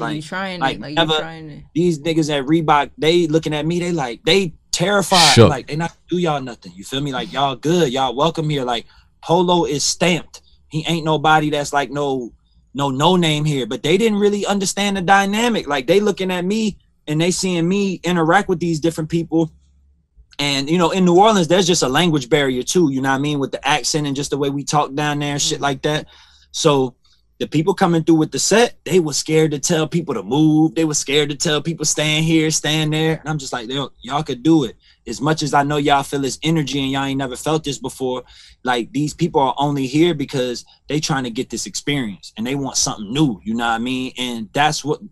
These niggas at Reebok, they looking at me. They terrified. Sure. Like, they not do y'all nothing. You feel me? Like, y'all good. Y'all welcome here. Like, Polo is stamped. He ain't nobody that's like no name here. But they didn't really understand the dynamic. Like, they looking at me and they seeing me interact with these different people. And, you know, in New Orleans, there's just a language barrier too, you know what I mean, with the accent and just the way we talk down there and shit like that. So the people coming through with the set, they were scared to tell people to move. They were scared to tell people stand here, stand there. And I'm just like, y'all could do it. As much as I know y'all feel this energy and y'all ain't never felt this before, like, these people are only here because they trying to get this experience and they want something new, you know what I mean? And that's what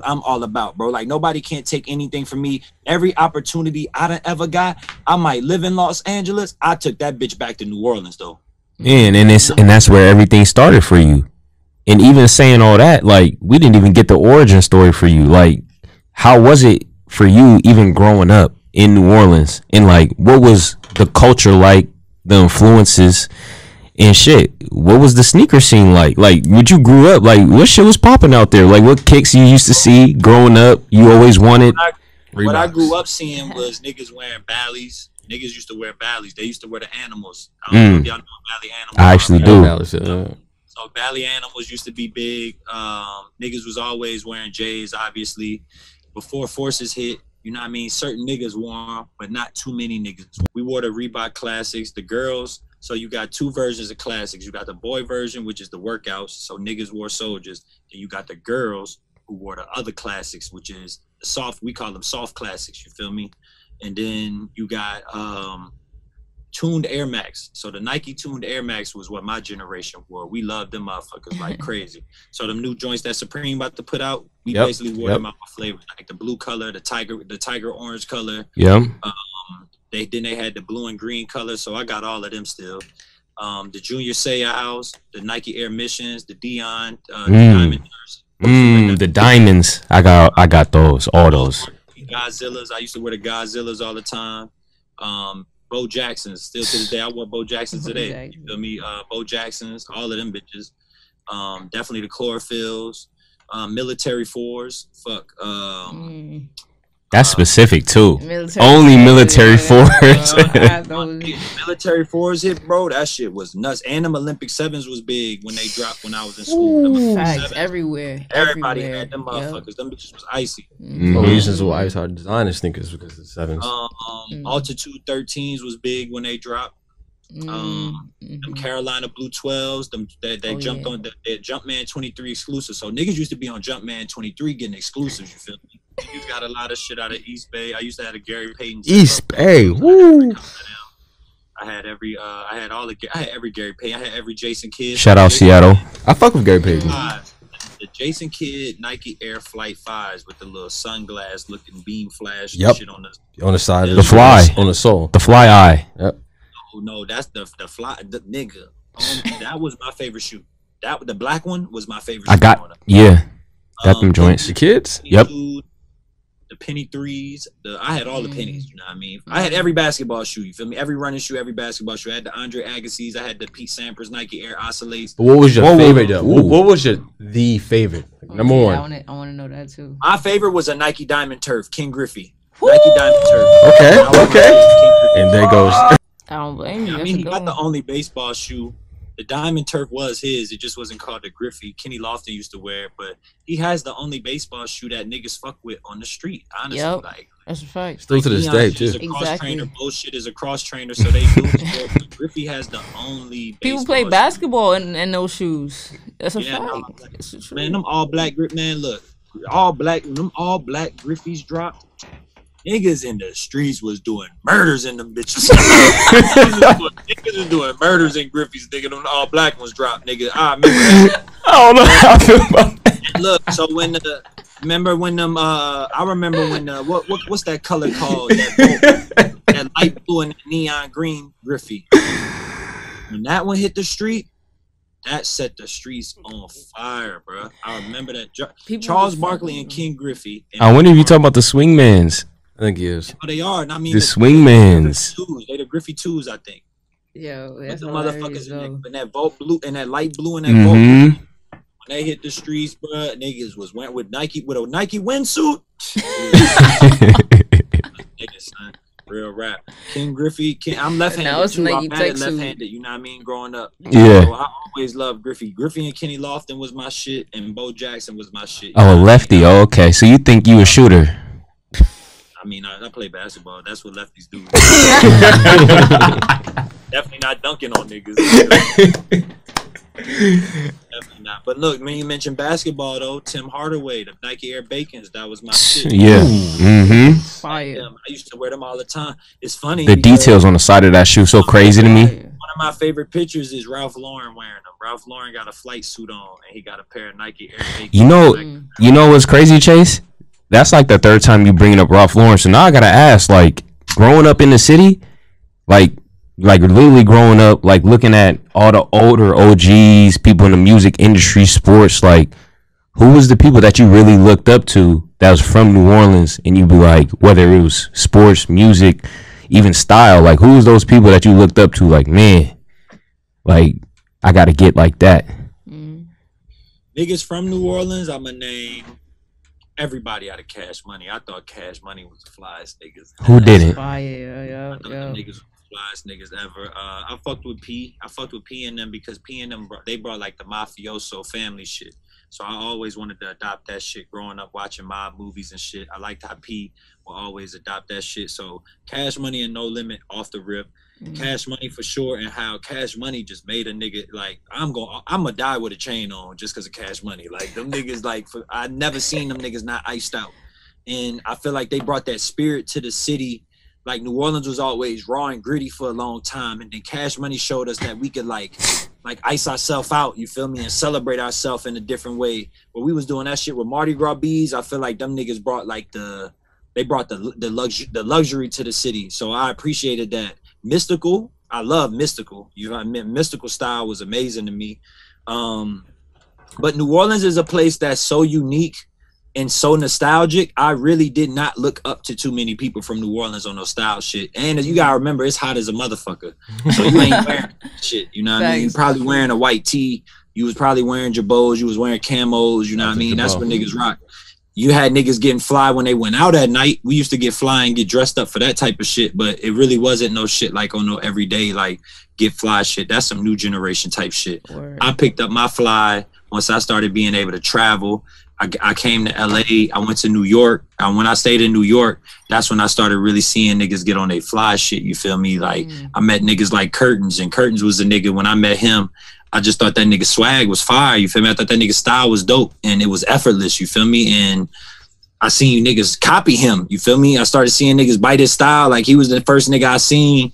I'm all about, bro. Like, nobody can't take anything from me. Every opportunity I done ever got, I might live in Los Angeles. I took that bitch back to New Orleans though. And that's where everything started for you. And even saying all that, like, we didn't even get the origin story for you. Like, how was it for you even growing up in New Orleans? And like, what was the culture like, the influences and shit? What was the sneaker scene like? Like, when you grew up, like, what shit was popping out there? Like, what kicks you used to see growing up you always wanted? What I grew up seeing was niggas wearing Bally's. Niggas used to wear Bally's. They used to wear the animals. I don't know if y'all know Bally Animals. I actually do. So Bally Animals used to be big. Niggas was always wearing J's, obviously. Before Forces hit, you know what I mean? Certain niggas wore them, but not too many niggas. We wore the Reebok Classics. The girls, so you got two versions of Classics. You got the boy version, which is the workouts. So niggas wore Soldiers. And you got the girls who wore the other Classics, which is the soft, we call them soft Classics, you feel me? And then you got tuned Air Max. So the Nike tuned Air Max was what my generation wore. We loved them motherfuckers like crazy. So them new joints that Supreme about to put out, we basically wore them out with flavors, like the blue color, the tiger orange color. Yeah. They had the blue and green color, so I got all of them still. The Junior Seau House, the Nike Air Missions, the Dion, the Diamond jersey. The diamonds. I got those. All those. Godzillas. I used to wear the Godzillas all the time. Bo Jacksons. Still to this day, I wear Bo Jacksons today. You feel me? Bo Jacksons. All of them bitches. Definitely the Chlorophylls. Military fours. Fuck. That's specific too. Military Only military force. fours. Military fours hit, bro. That shit was nuts. And them Olympic sevens was big when they dropped when I was in school. Facts everywhere. Everybody had them motherfuckers. Them bitches was icy. The reasons why I started designing sneakers because of the sevens. Altitude 13s was big when they dropped. Them Carolina Blue 12s, them they jumped on the Jumpman 23 exclusive. So niggas used to be on Jumpman 23 getting exclusives. You feel me? Niggas got a lot of shit out of East Bay. I used to have a Gary Payton. East Bay, woo! I had every Gary Payton. I had every Jason Kidd. Shout out Seattle. I fuck with Gary Payton. The Jason Kidd Nike Air Flight 5s with the little sunglass looking beam flash shit on the side of the fly on the sole. The fly eye. Yep. Oh no, that's the fly nigga. That was my favorite shoe. The black one was my favorite. I got them joints. The kids. Yep. The penny threes. I had all the pennies. You know what I mean? I had every basketball shoe. You feel me? Every running shoe, every basketball shoe. I had the Andre Agassi's. I had the Pete Sampras Nike Air Oscillates. But what was your favorite though? What was the favorite? Number one. I want to know that too. My favorite was a Nike Diamond Turf, King Griffey. Nike Diamond Turf. Okay. And there goes. I don't blame you. I mean, he got the only baseball shoe. The Diamond Turf was his. It just wasn't called the Griffey. Kenny Lofton used to wear it, but he has the only baseball shoe that niggas fuck with on the street. Honestly, like that's a fact. Still to this day too. A cross trainer. Bullshit is a cross trainer, so they do it. But Griffey has the only. People play basketball in those shoes. That's a fact. Man, them all black grip. Man, look, all black. Them all black Griffies dropped. Niggas in the streets was doing murders in them bitches. Niggas was doing murders in Griffey's. Nigga, them all black ones dropped. Nigga, I remember that. I don't know how I feel about that. And look, so when I remember when what's that color called? That light blue and neon green Griffey. When that one hit the street, that set the streets on fire, bro. I remember that. Charles Barkley and King Griffey. I wonder if you talking about the Swingmans. I think he is. Oh, they are. And I mean, the Swingmans. They the Griffey 2s, I think. Yo, that's the motherfuckers in that Volt blue and that light blue and that Volt blue. When they hit the streets, bro, niggas went with a Nike windsuit. Niggas, son. Real rap. King Griffey. I'm left-handed. Now it's too. Nike I'm tech left-handed. You know what I mean? Growing up. Yeah. So I always loved Griffey. Griffey and Kenny Lofton was my shit, and Bo Jackson was my shit. Oh, a lefty. Oh, okay. So you think you a shooter? I mean, I play basketball. That's what lefties do. Definitely not dunking on niggas. Definitely not. But look, when you mentioned basketball, though, Tim Hardaway, the Nike Air Bacons, that was my shit. Yeah. Fire. I used to wear them all the time. It's funny. The details on the side of that shoe so crazy to me. One of my favorite pictures is Ralph Lauren wearing them. Ralph Lauren got a flight suit on, and he got a pair of Nike Air Bacons. You know what's crazy, Chase? That's like the third time you bringing up Ralph Lauren. So now I gotta ask, like, growing up in the city, like literally growing up, like looking at all the older OGs, people in the music industry, sports, like, who was the people that you really looked up to that was from New Orleans, and you'd be like, whether it was sports, music, even style, like, who was those people that you looked up to, like, man, like, I gotta get like that. Niggas from New Orleans, I'ma name everybody out of Cash Money. I thought Cash Money was the flyest niggas. Who didn't? Fire, I thought them niggas were the flyest niggas ever. I fucked with P. I fucked with P and them because P and them they brought like the mafioso family shit. So I always wanted to adopt that shit growing up watching mob movies and shit. I liked how P will always adopt that shit. So Cash Money and No Limit off the rip. Cash Money for sure, and how Cash Money just made a nigga like I'm gonna die with a chain on just because of Cash Money. Like them niggas, like I never seen them niggas not iced out, and I feel like they brought that spirit to the city. Like New Orleans was always raw and gritty for a long time, and then Cash Money showed us that we could like ice ourselves out. You feel me, and celebrate ourselves in a different way. But we was doing that shit with Mardi Gras bees. I feel like them niggas brought like the luxury to the city. So I appreciated that. Mystical I love Mystical. You know what I mean? Mystical style was amazing to me. But New Orleans is a place that's so unique and so nostalgic. I really did not look up to too many people from New Orleans on those style shit. And you gotta remember, it's hot as a motherfucker. So you ain't wearing shit, you know what I mean? You probably wearing a white tee. You was probably wearing jabos. You was wearing camos, you know what I mean? That's what niggas rock. You had niggas getting fly when they went out at night. We used to get fly and get dressed up for that type of shit, but it really wasn't no shit like on no everyday, like get fly shit. That's some new generation type shit. Word. I picked up my fly once I started being able to travel. I came to LA. I went to New York. When I stayed in New York, that's when I started really seeing niggas get on their fly shit. You feel me? Like I met niggas like Curtains, and Curtains was a nigga. When I met him, I just thought that nigga swag was fire. You feel me? I thought that nigga style was dope, and it was effortless. You feel me? And I seen you niggas copy him. You feel me? I started seeing niggas bite his style. Like he was the first nigga I seen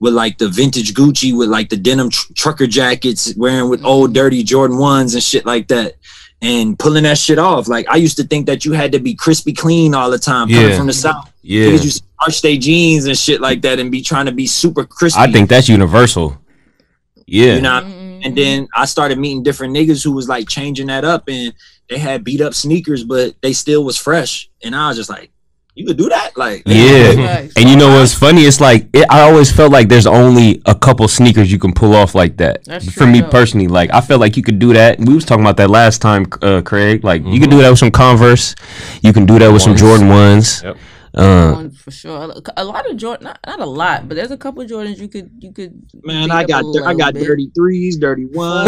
with like the vintage Gucci with like the denim trucker jackets, wearing with old dirty Jordan 1s and shit like that. And pulling that shit off. Like I used to think that you had to be crispy clean all the time, coming from the South. Yeah, because you used to arch their jeans and shit like that and be trying to be super crispy. I think that's universal. Yeah, you know. And then I started meeting different niggas who was like changing that up, and they had beat up sneakers, but they still was fresh. And I was just like, you could do that? Like, yeah. And you know what's funny? It's like, I always felt like there's only a couple sneakers you can pull off like that. That's for me personally. Like, I felt like you could do that. And we was talking about that last time, Craig. Like, you can do that with some Converse. You can do that with some Jordan 1s. Yep. For sure. A lot of Jordan, not a lot, but there's a couple of Jordans you could. Man, I got dirty 3s, dirty 1s.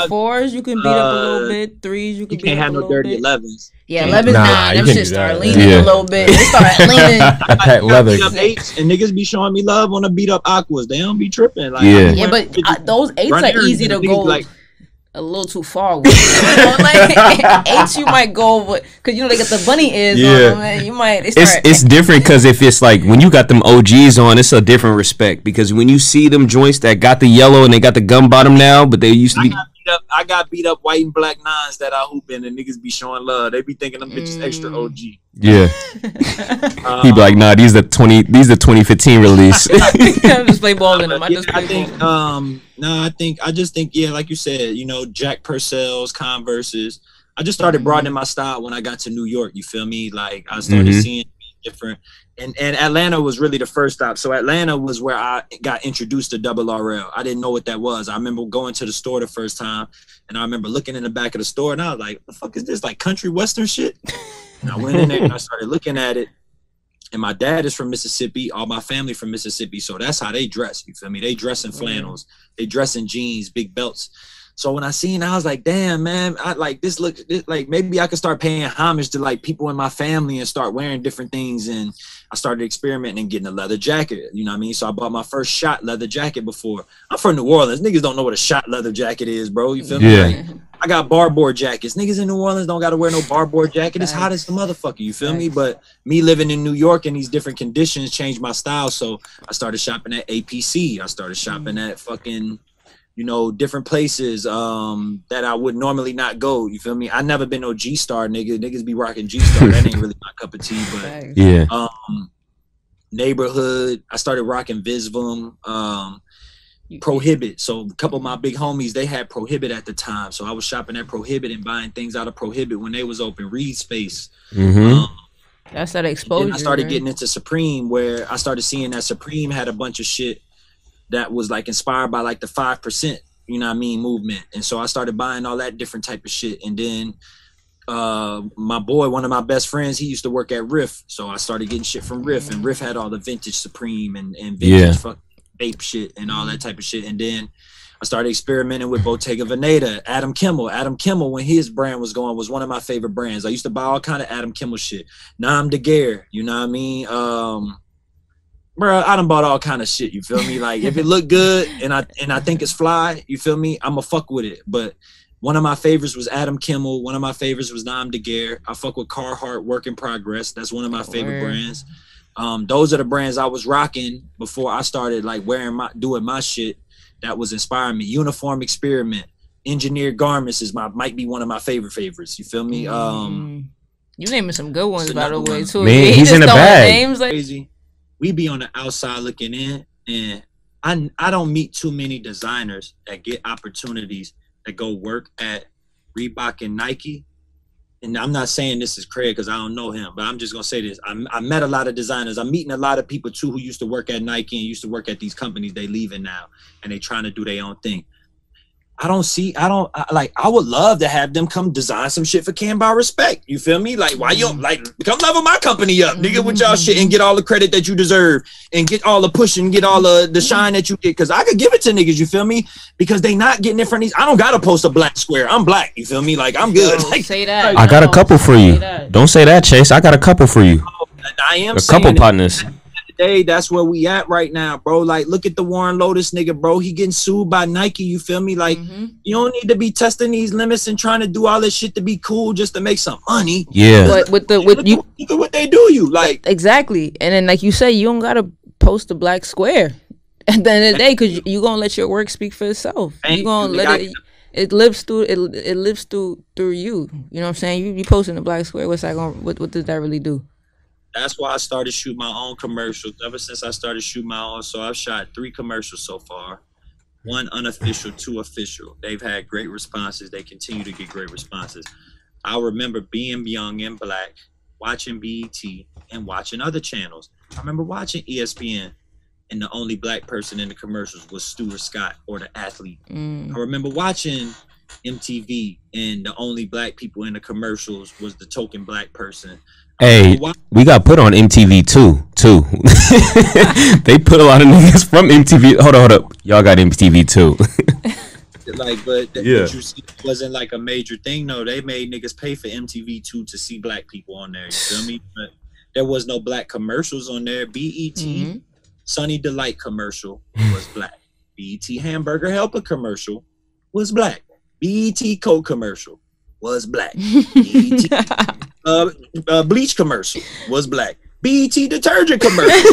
4s you can beat up a little bit. 3s you can beat up a little bit. You can't have no dirty 11s. Yeah, 11s, them shit start leaning a little bit. They start leaning. I leather. Beat up 8s, and niggas be showing me love on the beat up Aquas. They don't be tripping. Like, yeah, but those 8s are easy to go. Like, a little too far with. You know, like 8s you might go, but because you know they got the bunny ears on them, you might. It's different because if it's like when you got them OGs on, it's a different respect because when you see them joints that got the yellow and they got the gum bottom now, but they used to be. I got beat up white and black 9s that I hoop in, and niggas be showing love. They be thinking them bitches extra OG. Yeah. He be like, nah, these the 2015 release. I just play ball in them. I just think, yeah, like you said, you know, Jack Purcell's, Converses. I just started broadening my style when I got to New York. You feel me? Like I started seeing different. And Atlanta was really the first stop. So Atlanta was where I got introduced to Double RL. I didn't know what that was. I remember going to the store the first time, and I remember looking in the back of the store, and I was like, "What the fuck is this? Like country western shit?" And I went in there and I started looking at it. And my dad is from Mississippi. All my family from Mississippi, so that's how they dress. You feel me? They dress in flannels. They dress in jeans, big belts. So when I seen, I was like, damn, man, I like this look like maybe I could start paying homage to like people in my family and start wearing different things. And I started experimenting and getting a leather jacket. You know what I mean? So I bought my first shot leather jacket before. I'm from New Orleans. Niggas don't know what a shot leather jacket is, bro. You feel me? Like, I got barboard jackets. Niggas in New Orleans don't got to wear no barboard jacket. It's hot as the motherfucker. You feel me? But me living in New York in these different conditions changed my style. So I started shopping at APC. I started shopping at fucking, you know, different places that I would normally not go. You feel me? I never been no G-Star nigga. Niggas be rocking G-Star. That ain't really my cup of tea. But yeah. Neighborhood. I started rocking Visvum. Prohibit. So a couple of my big homies, they had Prohibit at the time. So I was shopping at Prohibit and buying things out of Prohibit when they was open. Reed Space. That's that exposure. I started getting into Supreme, where I started seeing that Supreme had a bunch of shit that was like inspired by like the 5%, you know what I mean, movement. And so I started buying all that different type of shit. And then my boy, one of my best friends, he used to work at Riff. So I started getting shit from Riff, and Riff had all the vintage Supreme and vintage fucking ape shit and all that type of shit. And then I started experimenting with Bottega Veneta, Adam Kimmel. Adam Kimmel, when his brand was going, was one of my favorite brands. I used to buy all kind of Adam Kimmel shit. Nam de Guerre, you know what I mean? Bro, I done bought all kind of shit, you feel me? Like, if it look good and I think it's fly, you feel me? I'ma fuck with it. But one of my favorites was Adam Kimmel. One of my favorites was Nam de Guerre. I fuck with Carhartt, Work in Progress. That's one of my favorite brands. Those are the brands I was rocking before I started like doing my shit that was inspiring me. Uniform Experiment, Engineered Garments might be one of my favorites. You feel me? You naming some good ones, by the way, too. Man, he's in the bag. Names like crazy. We be on the outside looking in, and I don't meet too many designers that get opportunities that go work at Reebok and Nike. And I'm not saying this is Craig because I don't know him, but I'm just gonna say this. I met a lot of designers. I'm meeting a lot of people too who used to work at Nike and used to work at these companies they leaving now, and they trying to do their own thing. I would love to have them come design some shit for Canby Respect. You feel me? Like, why you like come level my company up, nigga, with y'all shit and get all the credit that you deserve and get all the push and get all the shine that you get. Cause I could give it to niggas, you feel me? Because they not getting it from these. I don't gotta post a black square. I'm black, you feel me? Like I'm good. Don't Like, say that. I got a couple for you. Don't say that, Chase. I got a couple for you. I am A saying couple that. partners. Day, that's where we at right now, bro. Like, look at the Warren Lotus nigga, bro. He getting sued by Nike. You feel me? Like, you don't need to be testing these limits and trying to do all this shit to be cool just to make some money. Yeah. But with you Look at what they do. You like exactly, and then like you say, you don't gotta post a black square at the end of the day because you gonna let your work speak for itself. You gonna let it. It lives through it lives through you. You know what I'm saying? You posting a black square. What's that gonna? What does that really do? that's why I started shooting my own commercials. Ever since I started shooting my own, so I've shot 3 commercials so far. 1 unofficial, 2 official. They've had great responses. They continue to get great responses. I remember being young and black, watching BET and watching other channels. I remember watching ESPN, and the only black person in the commercials was Stuart Scott or the athlete. I remember watching MTV, and the only black people in the commercials was the token black person. Hey, we got put on MTV too. They put a lot of niggas from MTV. Hold up. Y'all got MTV too. Like, but Yeah. what you see wasn't like a major thing. No, they made niggas pay for MTV2 to see black people on there. You feel me? But there was no black commercials on there. BET Sunny Delight commercial was black. BET Hamburger Helper commercial was black. BET Coke commercial was black. BET bleach commercial was black. BET detergent commercial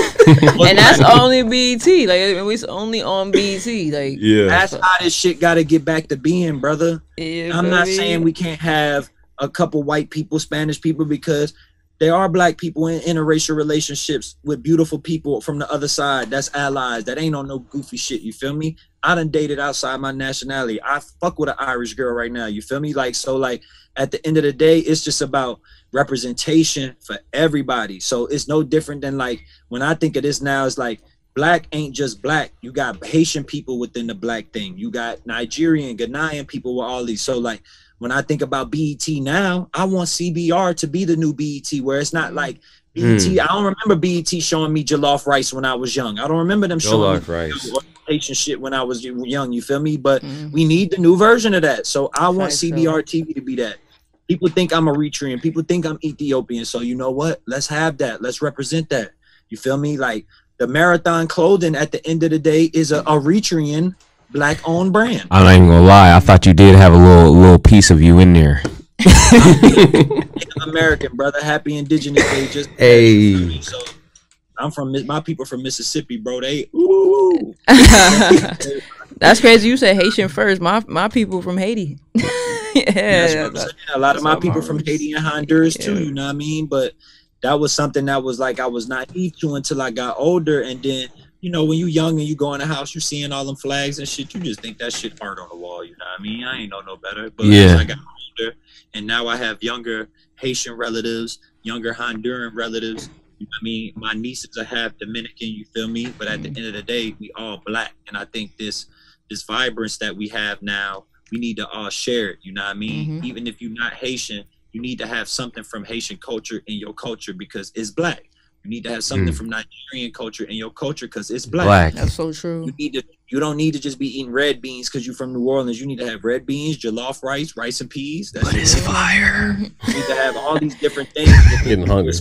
was And that's black. only BET. Like it's only on BET. Like That's how this shit got to get back to being, brother. I'm not saying we can't have a couple white people, Spanish people, because there are black people in interracial relationships with beautiful people from the other side. That's allies. That ain't on no goofy shit. You feel me? I done dated outside my nationality. I fuck with an Irish girl right now. You feel me? Like, so like at the end of the day, it's just about representation for everybody. So it's no different than like when I think of this now, it's like black ain't just black. You got Haitian people within the black thing. You got Nigerian, Ghanaian people with all these. So like when I think about BET now, I want CBR to be the new BET, where it's not like BET. I don't remember BET showing me jollof rice when I was young. I don't remember them showing me rice. Haitian shit when I was young. You feel me? But we need the new version of that. So I want CBR TV to be that. People think I'm Eritrean. People think I'm Ethiopian. So you know what? Let's have that. Let's represent that. You feel me? Like the Marathon clothing at the end of the day is a Eritrean black-owned brand. I'm not even gonna lie. I thought you did have a little piece of you in there. American, brother. Happy Indigenous Day. Just Hey. so I'm from my people from Mississippi, bro. They ooh. that's crazy. You said Haitian first. My people from Haiti. That's what I'm saying. A lot of my that's people what from I'm- Haiti and Honduras too, Yeah. you know what I mean? But that was something that was like I was naive to until I got older. And then, you know, when you young and you go in the house, you seeing all them flags and shit, you just think that shit art on the wall, you know what I mean? I ain't know no better. But Yeah. as I got older and now I have younger Haitian relatives, younger Honduran relatives, you know what I mean? My nieces are half Dominican, you feel me? But at the end of the day, we all black. And I think this vibrance that we have now, we need to all share it, you know what I mean? Even if you're not Haitian, you need to have something from Haitian culture in your culture because it's black. You need to have something from Nigerian culture in your culture because it's black. That's so true. You don't need to just be eating red beans because you're from New Orleans. You need to have red beans, jollof rice, rice and peas. That's it. fire. You need to have all these different things. Getting hungry.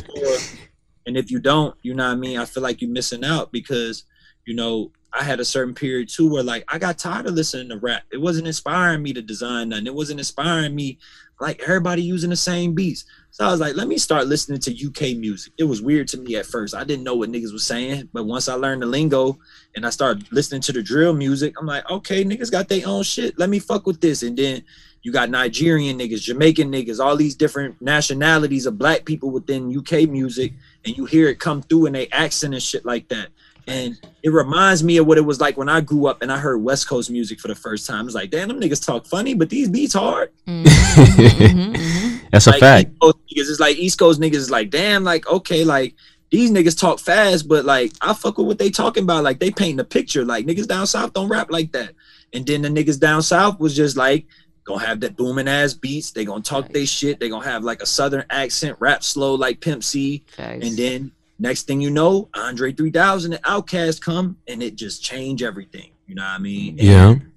And if you don't, you know what I mean? I feel like you're missing out because, you know, I had a certain period too where like I got tired of listening to rap. It wasn't inspiring me to design nothing. It wasn't inspiring me like everybody using the same beats. So I was like, let me start listening to UK music. It was weird to me at first. I didn't know what niggas was saying. But once I learned the lingo and I started listening to the drill music, I'm like, okay, niggas got their own shit. Let me fuck with this. And then you got Nigerian niggas, Jamaican niggas, all these different nationalities of black people within UK music. And you hear it come through in their accent and shit like that. And it reminds me of what it was like when I grew up and I heard West Coast music for the first time. It's like, damn, them niggas talk funny, but these beats hard. That's a like fact. East Coast niggas, it's like East Coast niggas is like, damn, like, okay, like these niggas talk fast, but like I fuck with what they talking about. Like they painting a picture. Like niggas down south don't rap like that. And then the niggas down south was just like, gonna have that booming ass beats. They gonna talk they shit. They gonna have like a southern accent, rap slow like Pimp C. And then next thing you know, Andre 3000 and Outkast come and it just change everything. You know what I mean? And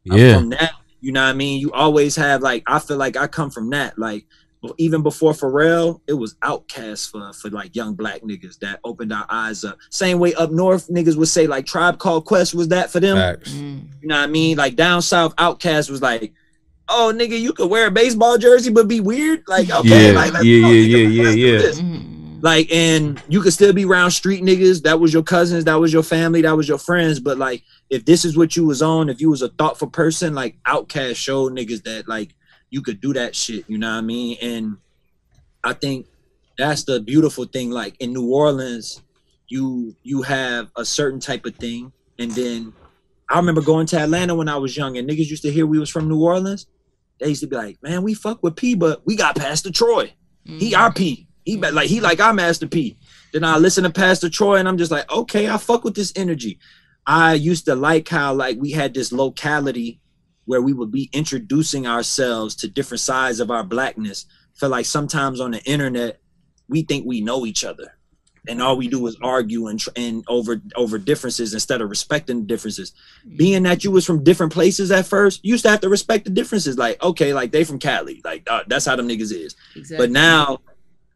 from that, you know what I mean? You always have like, I feel like I come from that. Like even before Pharrell, it was Outkast for like young black niggas that opened our eyes up. Same way up north, niggas would say like Tribe Called Quest was that for them. You know what I mean? Like down south, Outkast was like, oh nigga, you could wear a baseball jersey but be weird. Like okay, like, and you could still be around street niggas. That was your cousins, that was your family, that was your friends. But like, if this is what you was on, if you was a thoughtful person, like Outkast showed niggas that like you could do that shit. You know what I mean? And I think that's the beautiful thing. Like in New Orleans, you have a certain type of thing, and then I remember going to Atlanta when I was young, and niggas used to hear we was from New Orleans. They used to be like, man, we fuck with P, but we got Pastor Troy. He our P. He like our Master P. Then I listen to Pastor Troy and I'm just like, okay, I fuck with this energy. I used to like how like we had this locality where we would be introducing ourselves to different sides of our blackness. Feel like sometimes on the internet, we think we know each other. And all we do is argue and over differences instead of respecting the differences. Being that you was from different places at first, you used to have to respect the differences. Like, okay, like they from Cali. Like that's how them niggas is. Exactly. But now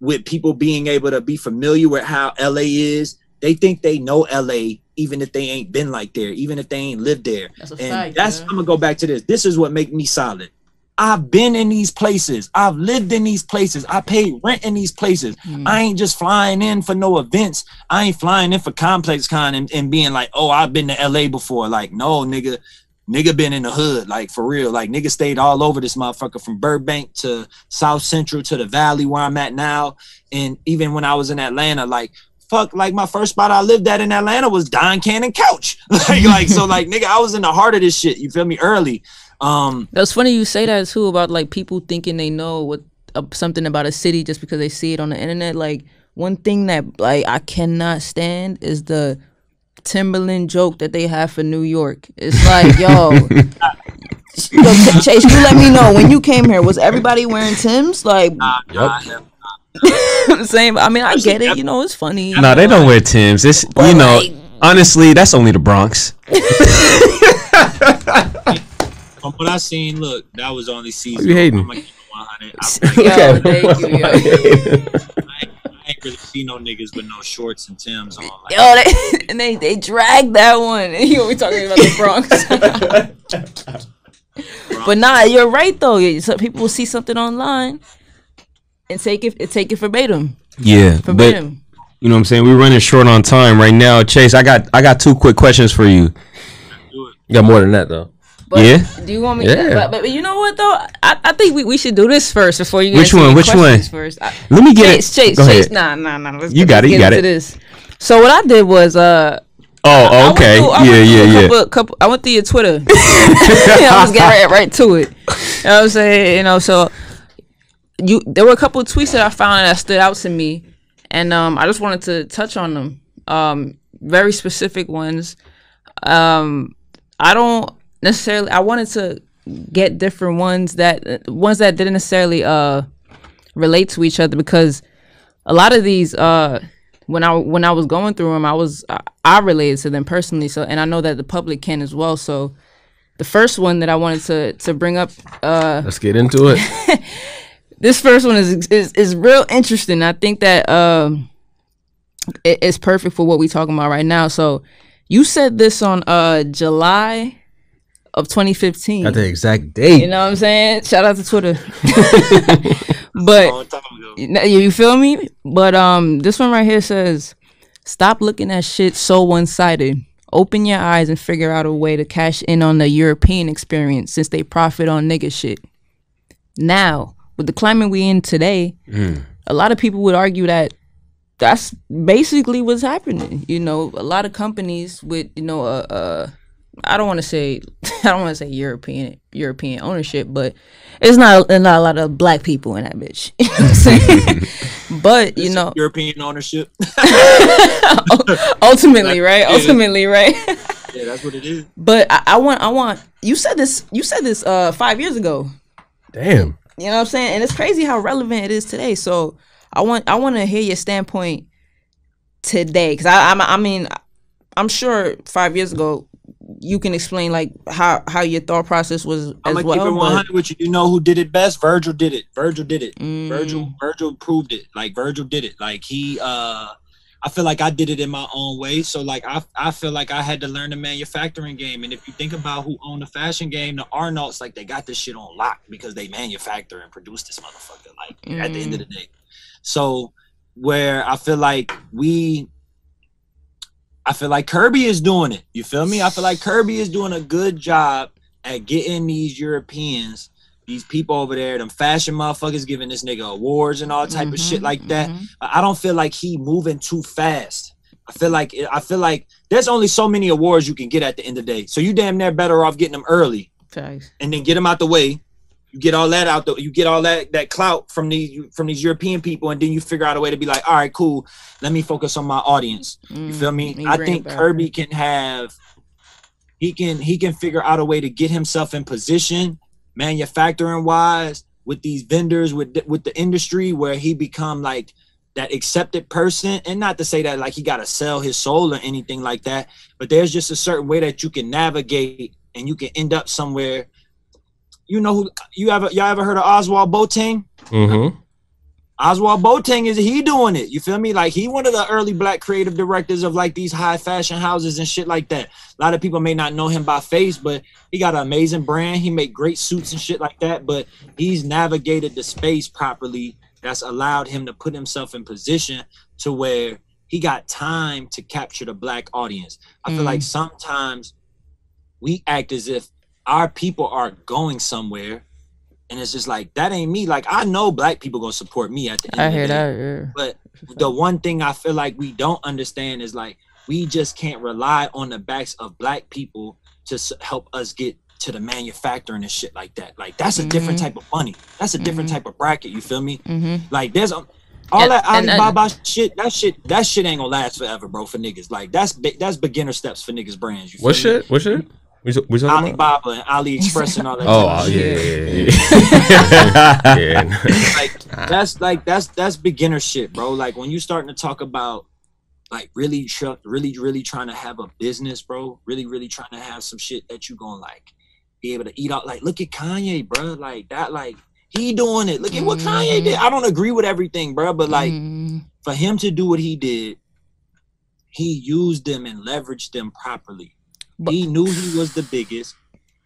with people being able to be familiar with how LA is, they think they know LA even if they ain't been like there, even if they ain't lived there. That's a fact, I'm gonna go back to this. This is what make me solid. I've been in these places. I've lived in these places. I paid rent in these places. I ain't just flying in for no events. I ain't flying in for Complex Con and being like, oh, I've been to LA before. Like, no, nigga been in the hood, like for real. Like nigga stayed all over this motherfucker from Burbank to South Central to the Valley where I'm at now. And even when I was in Atlanta, like fuck, like my first spot I lived at in Atlanta was Don Cannon Couch. like so like nigga, I was in the heart of this shit. You feel me? Early. That's funny you say that too about like people thinking they know what something about a city just because they see it on the internet. Like one thing that like I cannot stand is the Timberland joke that they have for New York. It's like, yo, Chase, you let me know when you came here, was everybody wearing Timbs? Like, same. I mean, I get it. You know, it's funny. No, they don't wear Timbs. It's but you know, like, honestly, that's only the Bronx. From what I seen, look, that was only season. You hating? Yo, thank you, yo. I ain't really see no niggas with no shorts and Timbs on. Like, yo, they dragged that one. You know, we talking about the Bronx. But nah, you're right though. Some people will see something online and take it verbatim. Yeah, verbatim. But you know what I'm saying? We're running short on time right now. Chase, I got two quick questions for you. You got more than that though. But do you want me? Yeah. But you know what though? I think we should do this first before you. Which one? First. Let me get Chase. Nah. Let's you got it. This. So what I did was okay. I went through your Twitter. I was getting right to it. You know what I'm saying? You know, so there were a couple of tweets that I found that stood out to me, and I just wanted to touch on them. Very specific ones. I don't necessarily. I wanted to get different ones that didn't necessarily relate to each other, because a lot of these when I was going through them, I related to them personally. So, and I know that the public can as well. So, the first one that I wanted to bring up. Let's get into it. This first one is real interesting. I think that it's perfect for what we're talking about right now. So, you said this on July of 2015. Got the exact date. You know what I'm saying? Shout out to Twitter. But you feel me? But this one right here says, "Stop looking at shit so one-sided. Open your eyes and figure out a way to cash in on the European experience, since they profit on nigga shit." Now, with the climate we in today, a lot of people would argue that that's basically what's happening. You know, a lot of companies with, you know, I don't want to say European ownership, but it's not a lot of black people in that bitch. You know what I'm saying? But you know, European ownership. ultimately, right? Ultimately, right? Yeah, that's what it is. But I want. You said this 5 years ago. Damn. You know what I'm saying? And it's crazy how relevant it is today. So I want to hear your standpoint today, because I mean, I'm sure 5 years ago you can explain like how your thought process was I'm as gonna keep it well. 100 with you. You know who did it best? Virgil did it. Mm. Virgil proved it. Like Virgil did it. Like he I feel like I did it in my own way. So like I feel like I had to learn the manufacturing game. And if you think about who owned the fashion game, the Arnolds, like they got this shit on lock because they manufacture and produce this motherfucker. Like at the end of the day. So where I feel like Kirby is doing it. You feel me? I feel like Kirby is doing a good job at getting these Europeans, these people over there, them fashion motherfuckers, giving this nigga awards and all type of shit like that. I don't feel like he moving too fast. I feel like there's only so many awards you can get at the end of the day. So you damn near better off getting them early. Thanks. And then get them out the way. You get all that out, you get all that clout from these European people, and then you figure out a way to be like, all right, cool. Let me focus on my audience. You feel me? I think Kirby can figure out a way to get himself in position, manufacturing wise, with these vendors, with the industry, where he become like that accepted person. And not to say that like he got to sell his soul or anything like that, but there's just a certain way that you can navigate and you can end up somewhere. You know who y'all ever heard of Oswald Boateng? Mm-hmm. Oswald Boateng he doing it. You feel me? Like he one of the early black creative directors of like these high fashion houses and shit like that. A lot of people may not know him by face, but he got an amazing brand. He make great suits and shit like that, but he's navigated the space properly. That's allowed him to put himself in position to where he got time to capture the black audience. I feel like sometimes we act as if our people are going somewhere, and it's just like, that ain't me. Like, I know black people gonna support me at the end of the day. That, yeah. But the one thing I feel like we don't understand is like, we just can't rely on the backs of black people to help us get to the manufacturing and shit like that. Like, that's a different type of money. That's a different type of bracket. You feel me? Like, there's all that Alibaba shit. That shit ain't gonna last forever, bro. For niggas, like that's beginner steps for niggas brands. You feel me? What shit? We talking Alibaba and AliExpress and all that. Oh yeah. Like that's beginner shit, bro. Like when you starting to talk about like really trying to have a business, bro. Really trying to have some shit that you gonna like be able to eat out. Like look at Kanye, bro. Like that, like he doing it. Look at what Kanye did. I don't agree with everything, bro, but like for him to do what he did, he used them and leveraged them properly. He knew he was the biggest.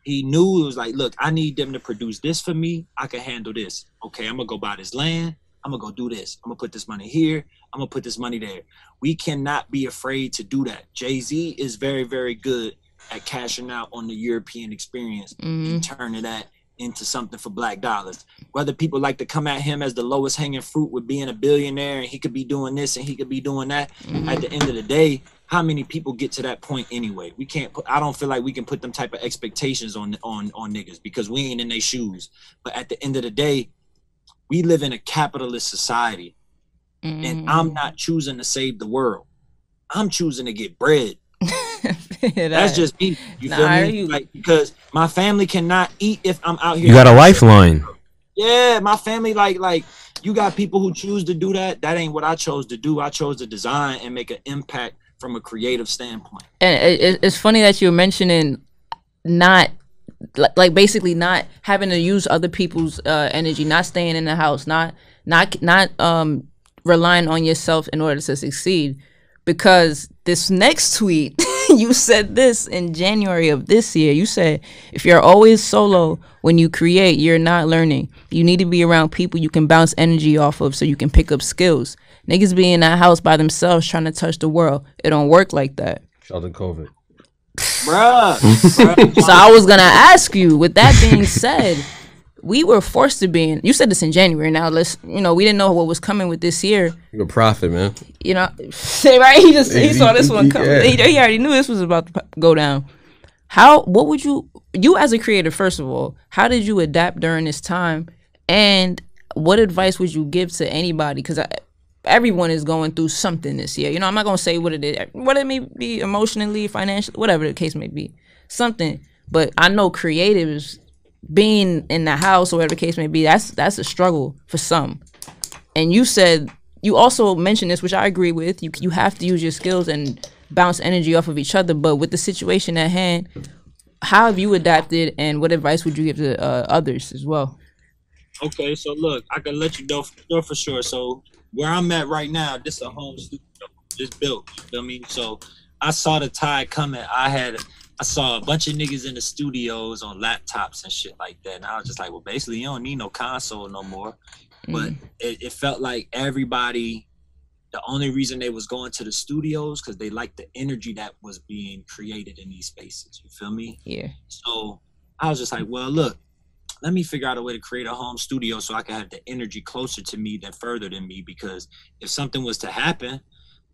He knew it was like, look, I need them to produce this for me. I can handle this. Okay, I'm going to go buy this land. I'm going to go do this. I'm going to put this money here. I'm going to put this money there. We cannot be afraid to do that. Jay-Z is very, very good at cashing out on the European experience and turning that into something for black dollars. Whether people like to come at him as the lowest hanging fruit with being a billionaire and he could be doing this and he could be doing that. At the end of the day, how many people get to that point anyway? We can't I don't feel like we can put them type of expectations on niggas because we ain't in their shoes. But at the end of the day, we live in a capitalist society. And I'm not choosing to save the world. I'm choosing to get bread. That's just me. You feel me? Like, because my family cannot eat if I'm out here. You got a lifeline. Yeah, my family, like you got people who choose to do that. That ain't what I chose to do. I chose to design and make an impact from a creative standpoint. And it's funny that you're mentioning not like basically not having to use other people's energy, not staying in the house, not relying on yourself in order to succeed. Because this next tweet, you said this in January of this year. You said, if you're always solo when you create, you're not learning. You need to be around people you can bounce energy off of so you can pick up skills. Niggas be in that house by themselves trying to touch the world. It don't work like that. Shout out to COVID. Bruh. So I was going to ask you, with that being said, we were forced to be in. You said this in January. Now we didn't know what was coming with this year. You're a prophet, man. You know, right? He saw this one coming. Yeah. He already knew this was about to go down. What would you as a creator, first of all, how did you adapt during this time? And what advice would you give to anybody? Because everyone is going through something this year. You know, I'm not going to say what it is, what it may be emotionally, financially, whatever the case may be. Something. But I know creatives, being in the house or whatever the case may be, that's a struggle for some. And you also mentioned this, which I agree with. You have to use your skills and bounce energy off of each other. But with the situation at hand, how have you adapted, and what advice would you give to others as well? Okay, so look, I can let you know for sure. So where I'm at right now, this is a home studio, just built. You feel me? So I saw the tide coming. I saw a bunch of niggas in the studios on laptops and shit like that. And I was just like, well, basically, you don't need no console no more. But it felt like everybody, the only reason they was going to the studios because they liked the energy that was being created in these spaces. You feel me? Yeah. So I was just like, well, look, let me figure out a way to create a home studio so I can have the energy closer to me than further than me. Because if something was to happen,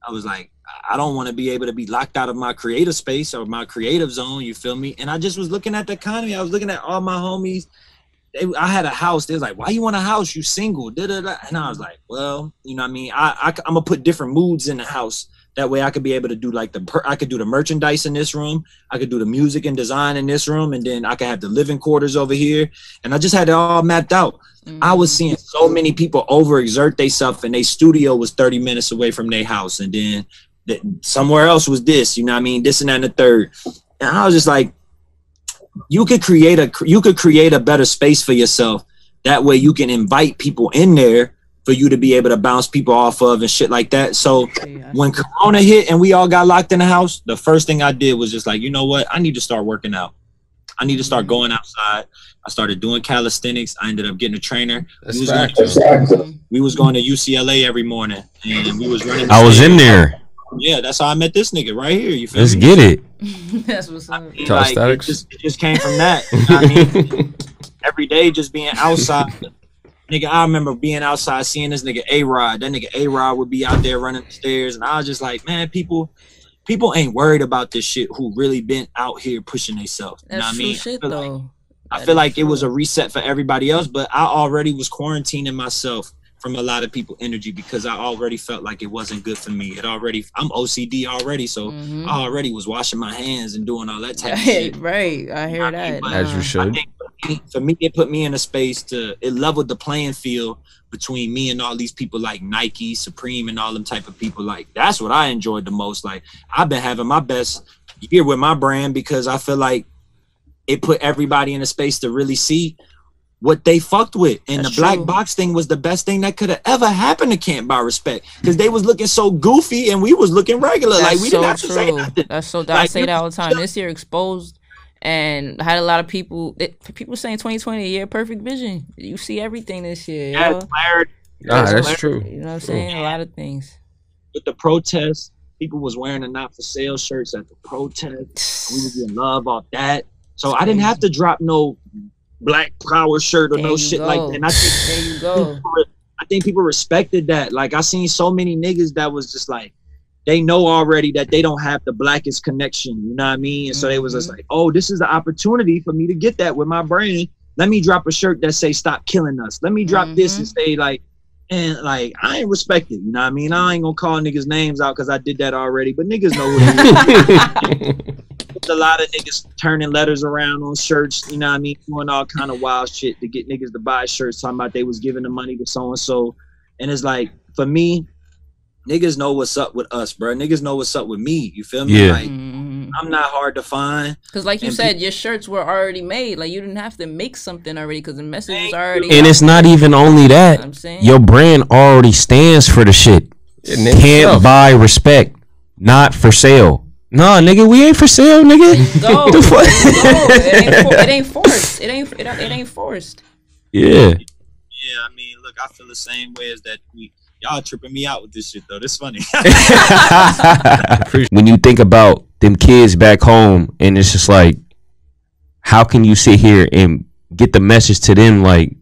I was like, I don't want to be able to be locked out of my creative space or my creative zone. You feel me? And I just was looking at the economy. I was looking at all my homies. I had a house. They was like, why you want a house? You single. Da-da-da. And I was like, well, you know what I mean? I'm going to put different moods in the house. That way I could be able to do like I could do the merchandise in this room. I could do the music and design in this room. And then I could have the living quarters over here. And I just had it all mapped out. I was seeing so many people overexert themselves, and their studio was 30 minutes away from their house. And then somewhere else was this, you know what I mean? This and that and the third. And I was just like, you could create a better space for yourself. That way you can invite people in there for you to be able to bounce people off of and shit like that. So when Corona hit and we all got locked in the house, the first thing I did was just like, you know what? I need to start working out. I need to start going outside. I started doing calisthenics. I ended up getting a trainer. We was going to UCLA every morning, and we was running. I was in there. Yeah, that's how I met this nigga right here. You feel Let's me? get it. That's what's up. It just came from that. You know what I mean? Every day just being outside. Nigga, I remember being outside seeing this nigga A-Rod. That nigga A-Rod would be out there running the stairs, and I was just like, man, people ain't worried about this shit who really been out here pushing themselves. You know what I mean? Shit, though. I feel like it was a reset for everybody else, but I already was quarantining myself from a lot of people energy because I already felt like it wasn't good for me. I'm OCD already, so I already was washing my hands and doing all that type of shit. Right, I hear that. As you should. For me, it put me in a space it leveled the playing field between me and all these people like Nike, Supreme, and all them type of people. Like, that's what I enjoyed the most. Like, I've been having my best year with my brand because I feel like it put everybody in a space to really see what they fucked with. And that's the black box thing was the best thing that could have ever happened to Camp by Respect, because they was looking so goofy and we was looking regular. That's like, we didn't have to say nothing. That's so I say that all the time. This year exposed, and I had a lot of people saying 2020 a year perfect vision. You see everything this year. Yeah, clarity. That's true. You know what I'm saying? A lot of things. With the protests, people was wearing the not for sale shirts at the protest. We was in love off that. So I didn't have to drop no Black Power shirt or no shit like that. And I think, there you go. I think people respected that. Like, I seen so many niggas that was just like, they know already that they don't have the blackest connection. You know what I mean? And so they was just like, oh, this is the opportunity for me to get that with my brand. Let me drop a shirt that say stop killing us. Let me drop this and say like, and like, I ain't respect it. You know what I mean? I ain't gonna call niggas names out because I did that already, but niggas know what it is. There's a lot of niggas turning letters around on shirts, you know what I mean, doing all kind of wild shit to get niggas to buy shirts, talking about they was giving the money to so-and-so. And it's like, for me, niggas know what's up with us, bro. Niggas know what's up with me. You feel me? Yeah. Like, I'm not hard to find. Because like you said, your shirts were already made. Like, you didn't have to make something already because the message was already And it's not even only that. I'm saying, your brand already stands for the shit. Can't buy respect. Not for sale. Nah, nigga, we ain't for sale, nigga. Go. The fuck? It ain't forced. It ain't forced. Yeah. Yeah, I mean, look, I feel the same way as that. Y'all tripping me out with this shit, though. That's funny. When you think about them kids back home, and it's just like, how can you sit here and get the message to them, like,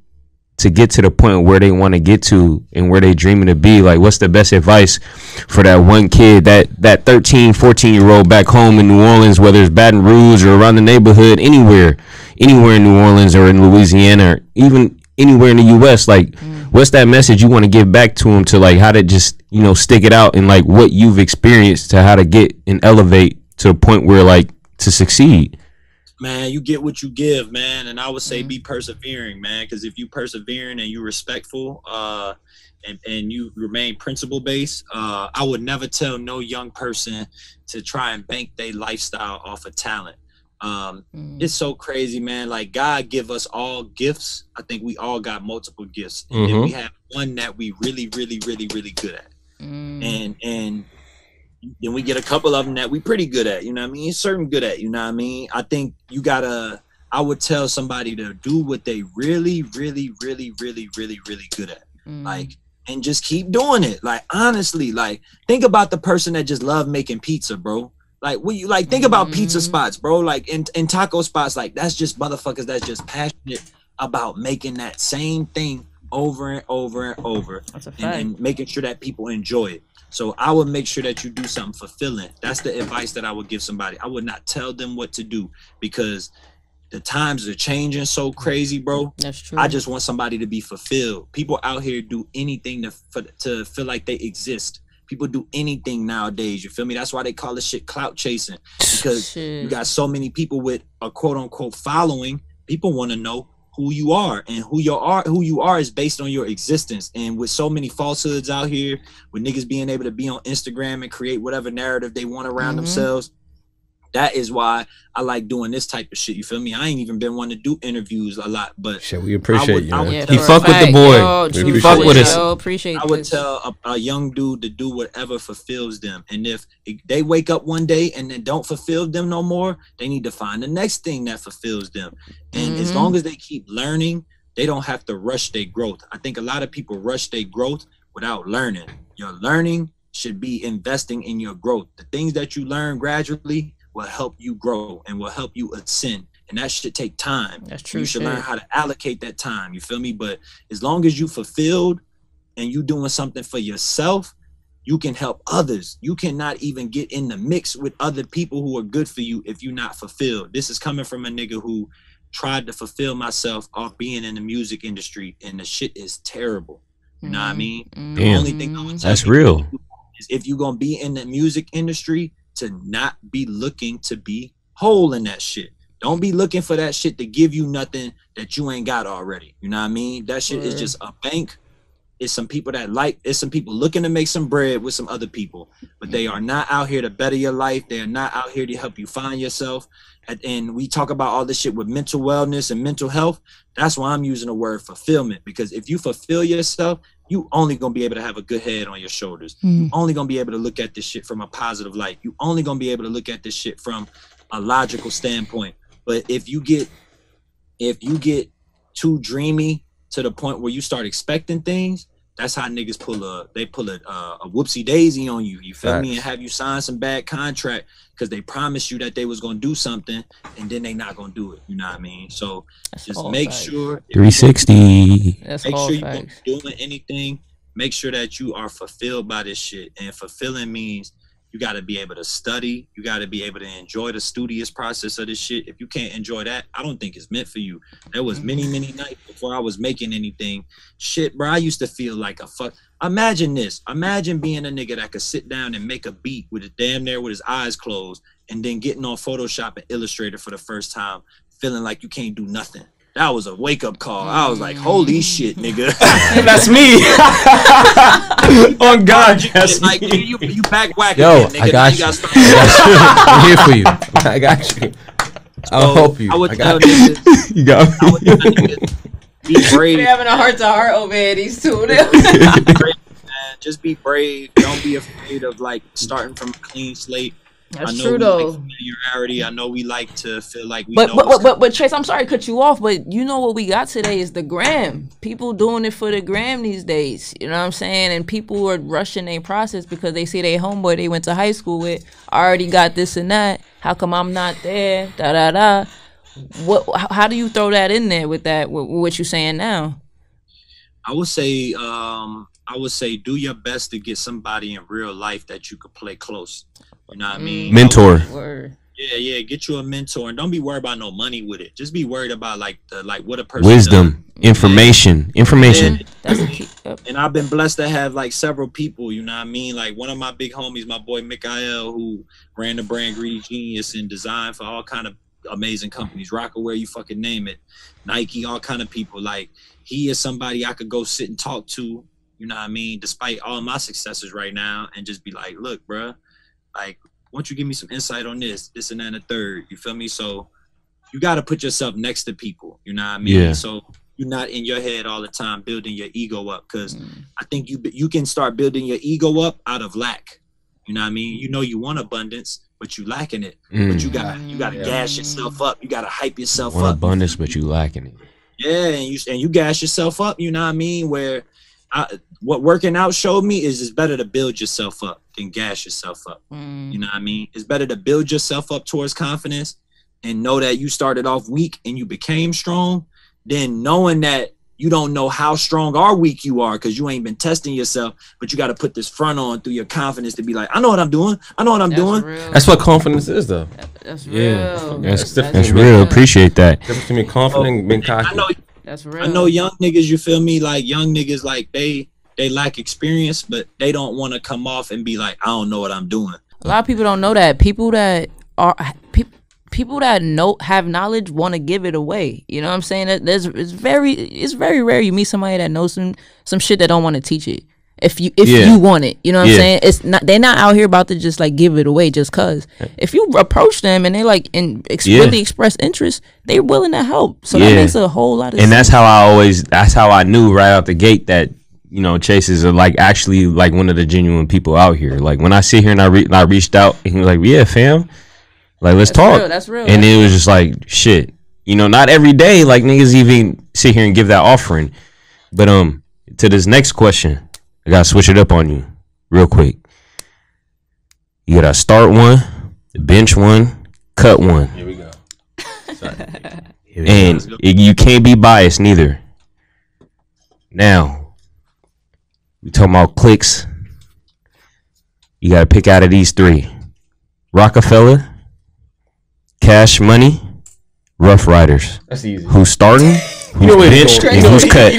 to get to the point where they want to get to and where they dreaming to be? Like, what's the best advice for that one kid, that 13, 14-year-old back home in New Orleans, whether it's Baton Rouge or around the neighborhood, anywhere in New Orleans or in Louisiana, or even anywhere in the U.S.? Like, what's that message you want to give back to them, to like how to just, you know, stick it out and like what you've experienced, to how to get and elevate to a point where, like, to succeed? Man, you get what you give, man. And I would say be persevering, man, because if you persevering and you respectful, and you remain principle based, I would never tell no young person to try and bank their lifestyle off of talent. It's so crazy, man. Like, God give us all gifts. I think we all got multiple gifts, and then we have one that we really, really, really, really good at, and then we get a couple of them that we pretty good at, you know what I mean? Certain good at, you know what I mean? I think I would tell somebody to do what they really, really, really, really, really, really good at. Like, and just keep doing it. Like, honestly, like, think about the person that just love making pizza, bro. Like, think about pizza spots, bro. Like, in taco spots, like, that's just motherfuckers that's just passionate about making that same thing over and over and over. That's a fact. And making sure that people enjoy it. So I would make sure that you do something fulfilling. That's the advice that I would give somebody. I would not tell them what to do, because the times are changing so crazy, bro. That's true. I just want somebody to be fulfilled. People out here do anything to feel like they exist. People do anything nowadays. You feel me? That's why they call this shit clout chasing, because you got so many people with a quote unquote following. People want to know who you are, and who you are is based on your existence. And with so many falsehoods out here, with niggas being able to be on Instagram and create whatever narrative they want around themselves, that is why I like doing this type of shit. You feel me? I ain't even been one to do interviews a lot, but shit, we appreciate you. Yeah, he fuck with the boy. Yo, he fuck with us. I would tell a young dude to do whatever fulfills them, and if they wake up one day and then don't fulfill them no more, they need to find the next thing that fulfills them. And as long as they keep learning, they don't have to rush their growth. I think a lot of people rush their growth without learning. Your learning should be investing in your growth. The things that you learn gradually will help you grow and will help you ascend. And that should take time. That's true. You should learn how to allocate that time. You feel me? But as long as you fulfilled and you doing something for yourself, you can help others. You cannot even get in the mix with other people who are good for you if you're not fulfilled. This is coming from a nigga who tried to fulfill myself off being in the music industry, and the shit is terrible. You know what I mean? The only thing I would tell that's real. Is if you're gonna be in the music industry, to not be looking to be whole in that shit. Don't be looking for that shit to give you nothing that you ain't got already. You know what I mean? That shit is just a bank. It's some people it's some people looking to make some bread with some other people, but they are not out here to better your life. They are not out here to help you find yourself. And we talk about all this shit with mental wellness and mental health. That's why I'm using the word fulfillment, because if you fulfill yourself, you only gonna be able to have a good head on your shoulders. You only gonna be able to look at this shit from a positive light. You only gonna be able to look at this shit from a logical standpoint. But if you get too dreamy to the point where you start expecting things, that's how niggas pull a whoopsie daisy on you. You feel me? And have you sign some bad contract because they promised you that they was gonna do something and then they not gonna do it. You know what I mean? So just make sure 360. Make sure you're doing anything. Make sure that you are fulfilled by this shit. And fulfilling means you got to be able to study. You got to be able to enjoy the studious process of this shit. If you can't enjoy that, I don't think it's meant for you. There was many nights before I was making anything. Shit, bro, I used to feel like a fuck. Imagine this. Imagine being a nigga that could sit down and make a beat with it damn near with his eyes closed, and then getting on Photoshop and Illustrator for the first time, feeling like you can't do nothing. That was a wake-up call. I was like, holy shit, nigga. That's me. On God, that's like, me. You back whacking. Yo, nigga. I got you. I'm here for you. I got you. I'll help you. I would got tell niggas, You got I would tell niggas, be brave. We're having a heart-to-heart over here, these two. Brave, man. Just be brave. Don't be afraid of like starting from a clean slate. That's I know true we though. like familiarity. I know we like to feel like we But know. but Trace, I'm sorry to cut you off, but you know what we got today is the gram. People doing it for the gram these days. You know what I'm saying? And people are rushing their process because they see their homeboy they went to high school with already got this and that. How come I'm not there? Da da da. How do you throw that in there with that? With what you saying now? I would say do your best to get somebody in real life that you could play close. You know what I mean? Mentor. Word. Yeah, get you a mentor and don't be worried about no money with it. Just be worried about like what a person Wisdom, does. information. That's the key. Yep. And I've been blessed to have like several people, you know what I mean? Like one of my big homies, my boy Mikael, who ran the brand Greedy Genius and designed for all kind of amazing companies, Rockaware, you fucking name it, Nike, all kind of people. Like he is somebody I could go sit and talk to, you know what I mean? Despite all my successes right now, and just be like, look, bruh, like, why don't you give me some insight on this and then a third, you feel me? So you got to put yourself next to people, you know what I mean? Yeah. So you're not in your head all the time building your ego up, because I think you can start building your ego up out of lack, you know what I mean? You know you want abundance, but you lacking it. But you gotta gas yourself up. You gotta hype yourself Want up. abundance, but you lacking it. Yeah, and you gas yourself up, you know what I mean? Where what working out showed me is it's better to build yourself up than gas yourself up. You know what I mean? It's better to build yourself up towards confidence and know that you started off weak and you became strong, than knowing that you don't know how strong or weak you are because you ain't been testing yourself, but you got to put this front on through your confidence to be like, I know what I'm doing. I know what I'm doing. Real. That's what confidence is, though. That's Yeah. real. That's real. Appreciate that. Difference between confident and being cocky. That's real. I know young niggas, you feel me? Like young niggas, like they lack experience, but they don't want to come off and be like, I don't know what I'm doing. A lot of people don't know that. People that have knowledge want to give it away. You know what I'm saying? It's very rare you meet somebody that knows some shit that don't want to teach it. If you want it, you know what I'm saying? It's not, they're not out here about to just like give it away just cause. If you approach them and they like really express interest, they're willing to help. So that makes a whole lot of sense. And that's how I knew right out the gate that, you know, Chase is like actually like one of the genuine people out here. Like when I sit here and I reached out and he was like, yeah, fam, like let's talk. That's real. And it was just like, shit, you know, not every day like niggas even sit here and give that offering. But to this next question, I gotta switch it up on you real quick. You gotta start one, bench one, cut one. Here we go. And you can't be biased neither. Now, we talking about clicks. You gotta pick out of these three: Rockefeller, Cash Money, Rough Riders. That's easy. Who's starting? Who's benched? And who's cut?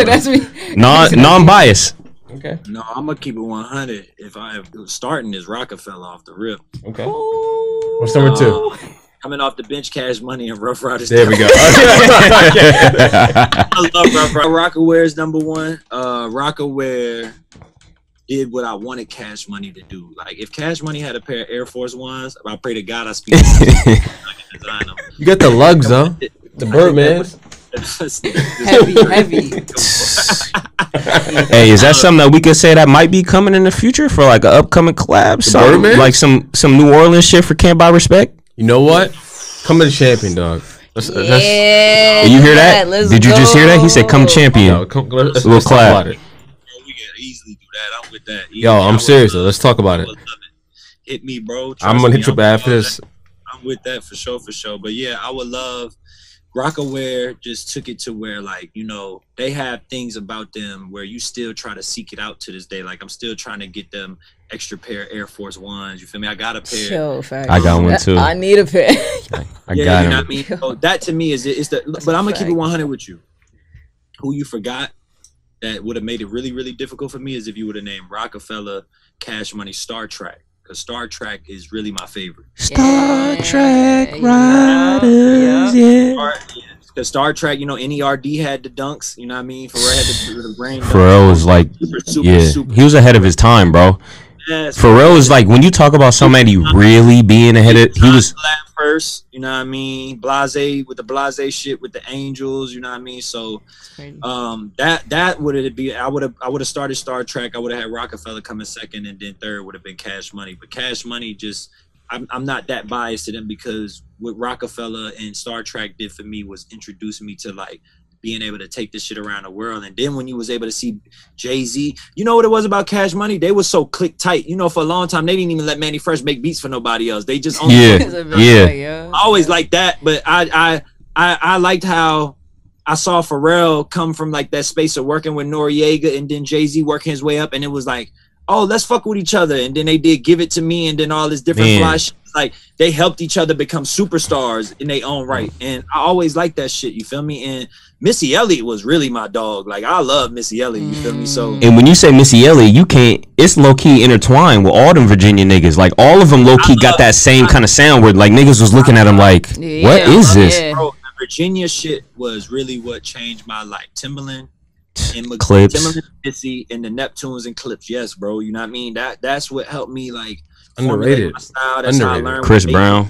That's me. Non-biased. Okay. No, I'm gonna keep it 100. If starting is Rockefeller off the rip. Okay. What's number two? Coming off the bench, Cash Money and Rough Riders. There we go. I love Rough Riders. Rockaware is number one. Rockaware did what I wanted Cash Money to do. Like if Cash Money had a pair of Air Force Ones, I pray to God I speak. I can design them. You got the lugs, though. The Birdman. heavy. Hey, is that something that we could say that might be coming in the future for like an upcoming collab? Birdman? Like some New Orleans shit for Can't Buy Respect? You know what? Come to the champion, dog. Yeah, you hear that? Let's Did you just hear that? He said, "Come champion." Let's talk collab. about it. We can easily do that. I'm with that. Yo, I'm serious though. Let's talk about it. Hit me, bro. I'm gonna hit you up after this. I'm with that for sure. But yeah, I would love. Rockaware just took it to where, like, you know, they have things about them where you still try to seek it out to this day. Like, I'm still trying to get them extra pair of Air Force Ones. You feel me? I got a pair. Yo, facts. I got one too. I need a pair. I got you know him. what I mean? So that to me is the. But I'm gonna keep it 100 with you. Who you forgot that would have made it really, really difficult for me is if you would have named Rockefeller, Cash Money, Star Trek. Because Star Trek is really my favorite. Star Trek Riders, yeah. Because Star Trek, you know, NERD had the dunks, you know what I mean? Pharrell had the brain. Pharrell was like, super. He was ahead of his time, bro. Yes. Pharrell was like, when you talk about somebody really being ahead of, he was first, you know what I mean? Blase with the Blase shit with the Angels, you know what I mean? So, that would it be? I would have started Star Trek. I would have had Rockefeller coming second, and then third would have been Cash Money. But Cash Money just, I'm not that biased to them because what Rockefeller and Star Trek did for me was introduce me to like being able to take this shit around the world. And then when you was able to see Jay-Z, you know what it was about Cash Money? They was so click tight. You know, for a long time, they didn't even let Manny Fresh make beats for nobody else. They just only Yeah. I always liked that, but I liked how I saw Pharrell come from like that space of working with Noriega and then Jay-Z working his way up, and it was like, oh, let's fuck with each other. And then they did Give It to Me, and then all this different fly shit. Like they helped each other become superstars in their own right. And I always liked that shit, you feel me? And Missy Elliott was really my dog. Like I love Missy Elliott, you feel me? So and when you say Missy Elliott, you can't, it's low-key intertwined with all them Virginia niggas. Like all of them low-key got that same kind of sound where like niggas was looking at them like, what is this? Bro, the Virginia shit was really what changed my life. Timbaland and Clips. Timbaland, Missy, and the Neptunes and Clips. Yes, bro. You know what I mean? That's what helped me like Underrated. my style. That's how I learned. Chris Brown.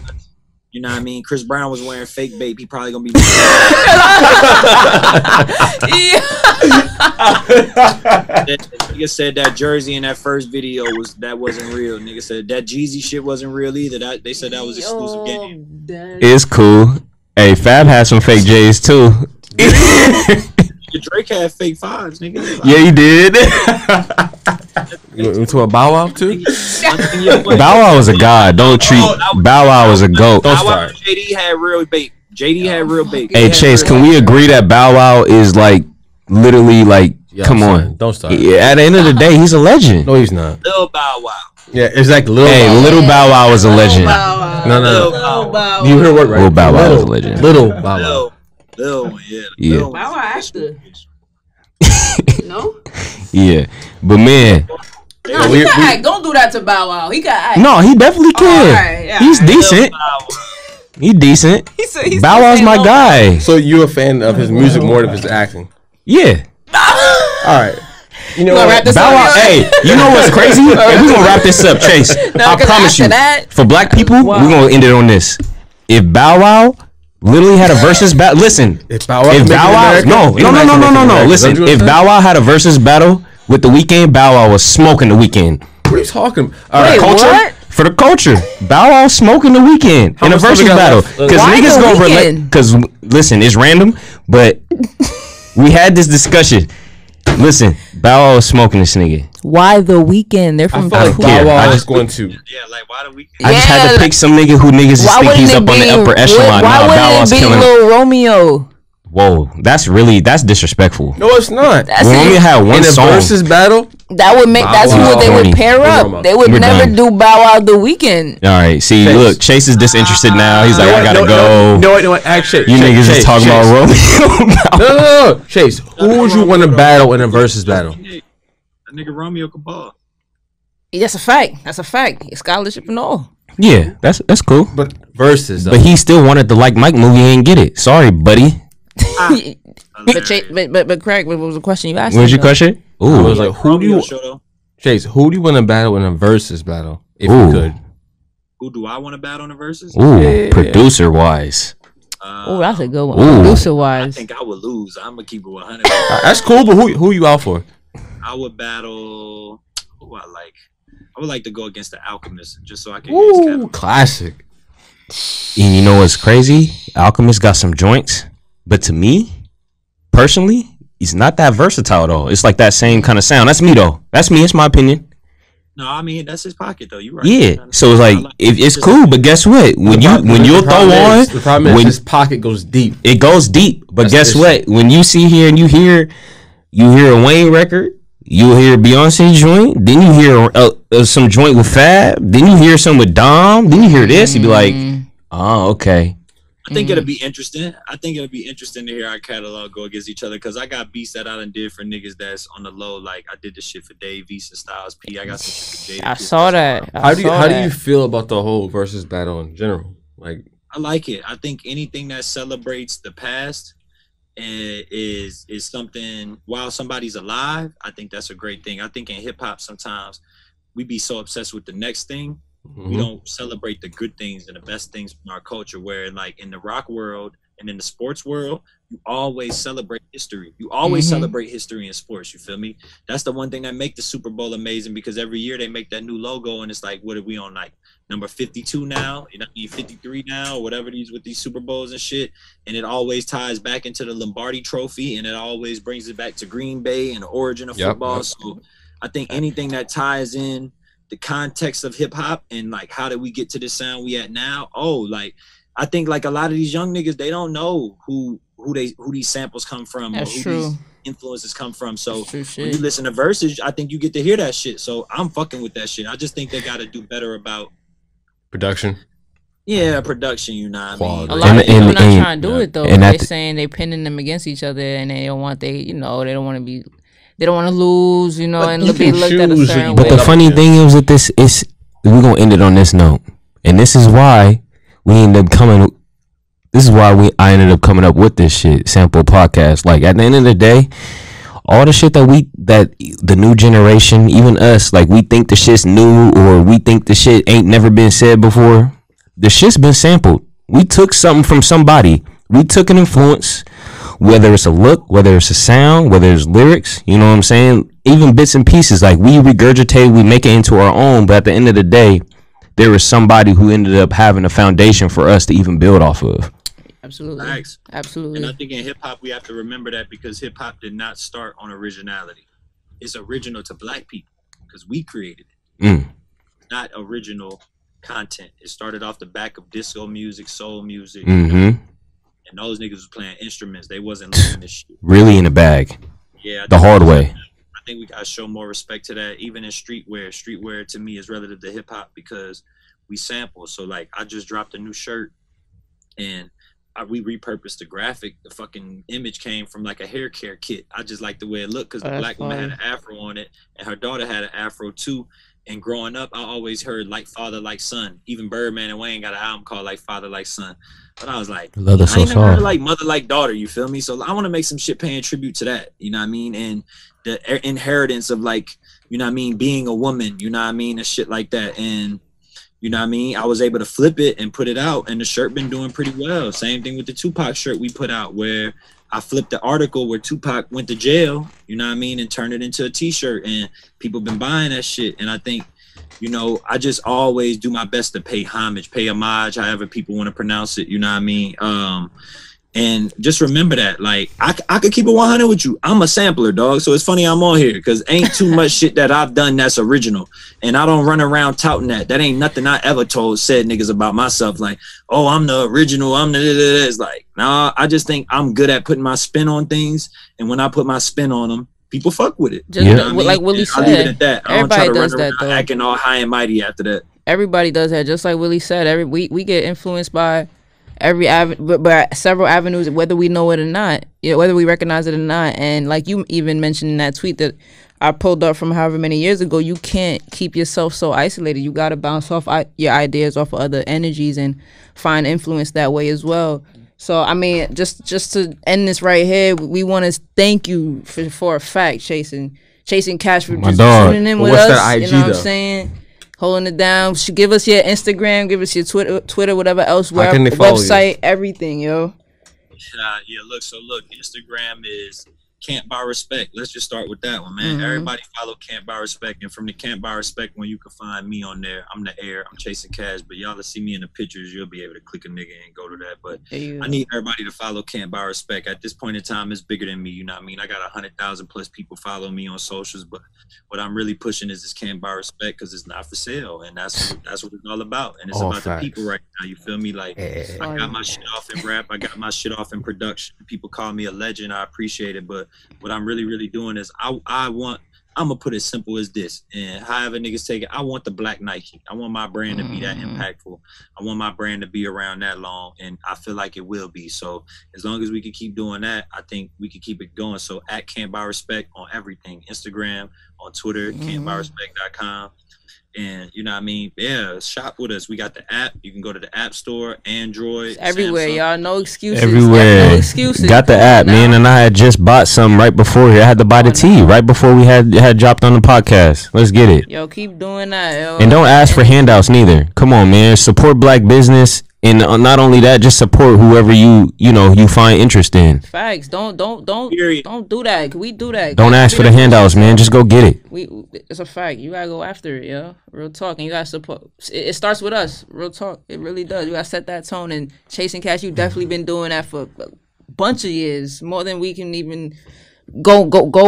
You know what I mean? Chris Brown was wearing fake babe. He probably gonna be. Nigga said that jersey in that first video wasn't real. Nigga said that Jeezy shit wasn't real either. They said that was exclusive game. It's cool. Hey, Fab had some fake J's too. Drake had fake fives, nigga. Yeah, he did. You went to a Bow Wow too? Bow Wow was a god. Don't treat Bow Wow was a goat. Bow Wow, JD had real bait. JD had real bait. Hey Chase, can we agree that Bow Wow is like literally like, come on? Don't start. Yeah, at the end of the day, he's a legend. No, he's not. Lil Bow Wow. Yeah, it's like Lil Hey, Bow Wow. Little Bow Wow was a legend. No. Lil Bow Wow. You heard what right? Lil Bow Wow was a legend. Little Bow Wow. Lil one, yeah. Yeah. Lil one. Bow Wow actor. No? Yeah, but man, No, he can act. Don't do that to Bow Wow. He can act. no, he definitely can. alright, yeah, He's alright. decent. Bow Wow. He decent. He's Bow Wow's my guy. So you a fan of his music more than his acting? Yeah. All right. You know gonna what? wrap this Bow Wow. up? Hey, you know what's crazy? Hey, we gonna wrap this up, Chase. No, I 'cause promise you. after that- For black people, Wow. we gonna end it on this. If Bow Wow literally had a versus battle, listen. If Bow Wow If can make Bow it Wow, American, no. he might can make it American. Listen, Don't you if understand? Bow Wow had a versus battle with The Weeknd, Bow Wow was smoking The Weeknd. What are you talking? All Wait, right, Culture what? for the culture. Bow Wow smoking The Weeknd in a much time versus we got battle left? because Why niggas The gonna relate. Weeknd? Because listen, it's random, but we had this discussion. Listen, Bow Wow was smoking this nigga. Why The Weeknd? They're from I feel like care. Bow Wow I is just- going to. Yeah, like why do we? I just had to Yeah, pick some nigga who niggas Why think wouldn't he's it up on be? the upper echelon. Why Nah, Bow wouldn't Wow's it be killing. Lil Romeo? Whoa, that's disrespectful. No, it's not. That's We only it. had one In a song. versus battle, That would make. Bow That's Wow. who they Corny. would pair We're up. done. They would We're never done. do Bow Wow The Weeknd. All right, see, Chase. look, Chase is disinterested now. He's like, I gotta go. No, wait. Actually, You niggas is talking about Romeo. No. Chase, who would you want to battle in a versus battle? That nigga Romeo can ball. That's a fact. That's a fact. Scholarship and all. Yeah, that's cool. But versus, though. But he still wanted the Like Mike movie. He ain't get it. Sorry, buddy. But Craig, what was the question you asked? Where's me, your question? I Ooh, was like, who do you, Chase? Who do you want to battle in a versus battle if Ooh. you could? Who do I want to battle in the verses? ooh, producer wise. Oh, that's a good one. Ooh. Producer I wise. think I would lose. I'm gonna keep it 100. That's cool, but who you out for? I would battle. Who I like. I would like to go against the Alchemist just so I can use Ooh, Kevin. classic. And you know what's crazy? Alchemist got some joints, but to me, personally, he's not that versatile though. It's like that same kind of sound. That's me though. That's me. It's my opinion. No, I mean that's his pocket though. You right. Yeah. So it's like it's cool, but guess what? When you The throw problem on, is- the problem is when his pocket goes deep. it goes deep. But That's guess the what? When you see here and you hear a Wayne record, you hear a Beyonce joint, then you hear some joint with Fab, then you hear some with Dom, then you hear this, you be like, oh, okay. I think it'll be interesting. I think it'll be interesting to hear our catalog go against each other because I got beats that I done did for niggas that's on the low. Like I did this shit for Dave East and Styles P. I got some shit for Jada. I saw that. How do you feel about the whole versus battle in general? Like, I like it. I think anything that celebrates the past is something. While somebody's alive, I think that's a great thing. I think in hip hop sometimes we be so obsessed with the next thing. We don't celebrate the good things and the best things from our culture. Where like in the rock world, And in the sports world, you always celebrate history. You always celebrate history in sports. You feel me? That's the one thing that make the Super Bowl amazing, because every year they make that new logo, and it's like, what are we on, like number 52 now? You know, 53 now, or whatever these with these Super Bowls and shit. And it always ties back into the Lombardi Trophy, and it always brings it back to Green Bay and the origin of football. So I think anything that ties in the context of hip hop and like how did we get to the sound we at now? Oh, like I think like a lot of these young niggas, they don't know who these samples come from. That's or who true. These influences come from. So when you listen to verses, I think you get to hear that shit. So I'm fucking with that shit. I just think they got to do better about production. Yeah, production. You know what I mean? A lot of people not trying to do it though. And They're saying they pinning them against each other, and they don't want they don't want to be. They don't want to lose, you know, But and you be can looked at a choose certain what way. But the funny thing is with this is we're gonna end it on this note, and this is why we end up coming. This is why I ended up coming up with this shit sample podcast. Like at the end of the day, all the shit that the new generation, even us, like we think the shit's new or we think the shit ain't never been said before. The shit's been sampled. We took something from somebody. We took an influence, whether it's a look, whether it's a sound, whether it's lyrics, you know what I'm saying? Even bits and pieces, like we regurgitate, we make it into our own, but at the end of the day, there was somebody who ended up having a foundation for us to even build off of. Absolutely. Thanks. Absolutely. And I think in hip hop, we have to remember that, because hip hop did not start on originality. It's original to black people because we created it, not original content. It started off the back of disco music, soul music, and those niggas was playing instruments. They wasn't learning this shit. Really in the bag. Yeah, The hard way. I think we gotta show more respect to that, even in streetwear. Streetwear to me is relative to hip hop because we sample. So like, I just dropped a new shirt, and we repurposed the graphic. The fucking image came from like a hair care kit. I just like the way it looked because the black woman had an afro on it, and her daughter had an afro too. And growing up, I always heard like father, like son. Even Birdman and Wayne got an album called like Father, like Son. But I was like, I ain't never heard like mother, like daughter. You feel me? So I want to make some shit paying tribute to that. You know what I mean? And the inheritance of like, you know what I mean, being a woman. You know what I mean, and shit like that. And you know what I mean? I was able to flip it and put it out, and the shirt been doing pretty well. Same thing with the Tupac shirt we put out, where I flipped the article where Tupac went to jail, you know what I mean, and turned it into a t-shirt, and people been buying that shit. And I think, you know, I just always do my best to pay homage, however people want to pronounce it, you know what I mean? And just remember that, like, I could keep it 100 with you. I'm a sampler, dog. So it's funny I'm on here because ain't too much shit that I've done that's original. And I don't run around touting that. That ain't nothing I ever said niggas about myself. Like, oh, I'm the original. I'm the, it's like, nah, I just think I'm good at putting my spin on things. And when I put my spin on them, people fuck with it. Just, you know what I mean? like Willie said, I'll leave it at that. I don't try everybody to does run that around though. acting all high and mighty after that. Everybody does that, just like Willie said. We get influenced by by several avenues, whether we know it or not, you know, whether we recognize it or not. And like you even mentioned in that tweet that I pulled up from however many years ago, you can't keep yourself so isolated. You got to bounce off your ideas off of other energies and find influence that way as well. So I mean, just to end this right here, we want to thank you for a fact, Chasing Cash, for just tuning in with us. You know what I'm saying? Holding it down. Give us your Instagram, give us your Twitter, whatever else, website, everything, yo. Yeah, look, Instagram is Camp by Respect. Let's just start with that one, man. Everybody follow Camp by Respect, and from the Camp by Respect one, you can find me on there. I'm the Air. I'm Chasing Cash, but y'all to see me in the pictures, you'll be able to click a nigga and go to that. But I need everybody to follow Camp by Respect. At this point in time, it's bigger than me. You know what I mean? I got 100,000 plus people follow me on socials, but what I'm really pushing is this Camp by Respect because it's not for sale, and that's what it's all about. And it's about the people right now. You feel me? Like I got my shit off in rap. I got my shit off in production. People call me a legend. I appreciate it, but what I'm really doing is I'm gonna put it simple as this, and however niggas take it, I want the black Nike. I want my brand to be that impactful. I want my brand to be around that long, and I feel like it will be. So as long as we can keep doing that, I think we can keep it going. So at Camp by Respect on everything, Instagram, on Twitter, campbyrespect.com. And you know what I mean? Yeah, shop with us. We got the app. You can go to the App Store, Android, it's everywhere, Samsung. Y'all. No excuses. Everywhere. No excuses. Got the app, man. And I had just bought some right before here. I had to buy the tea right before we had dropped on the podcast. Let's get it. Yo, keep doing that, yo. And don't ask for handouts neither. Come on, man. Support black business. And not only that, just support whoever you find interest in. Facts. Don't Period. do that. We do that. Don't ask for the handouts, man. Just go get it. It's a fact. You gotta go after it, yo. Real talk, and you gotta support. It starts with us. Real talk. It really does. You gotta set that tone. And Chasing Cash, you definitely been doing that for a bunch of years, more than we can even go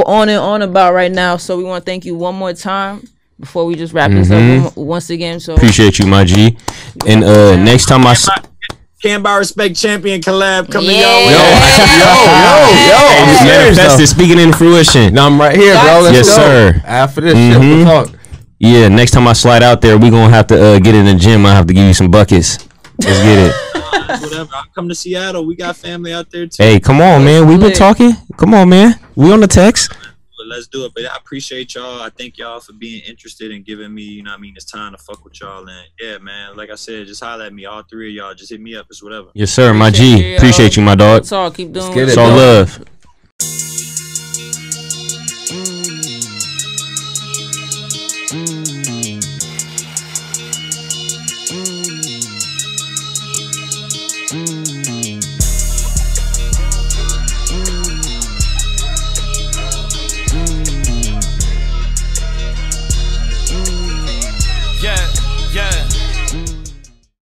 on and on about right now. So we want to thank you one more time before we just wrap this up once again. So appreciate you, my G. And next time Can Buy Respect Champion collab coming Yeah. y'all. manifested, speaking in fruition. Now I'm right here, bro. Let's Yes, go. sir. After this shit, we'll talk. Yeah, next time I slide out there, we gonna have to get in the gym. I have to give you some buckets. Let's get it. Whatever. I'll come to Seattle. We got family out there too. Hey, come on, man. We've been talking. Come on, man. We on the text. But let's do it. But I appreciate y'all. I thank y'all for being interested and giving me, this time to fuck with y'all. And yeah, man, like I said, just holler at me. All three of y'all, just hit me up. It's whatever. Yes, sir, my G. Appreciate you, my dog. Talk. Keep doing. Get it, It's all bro. love.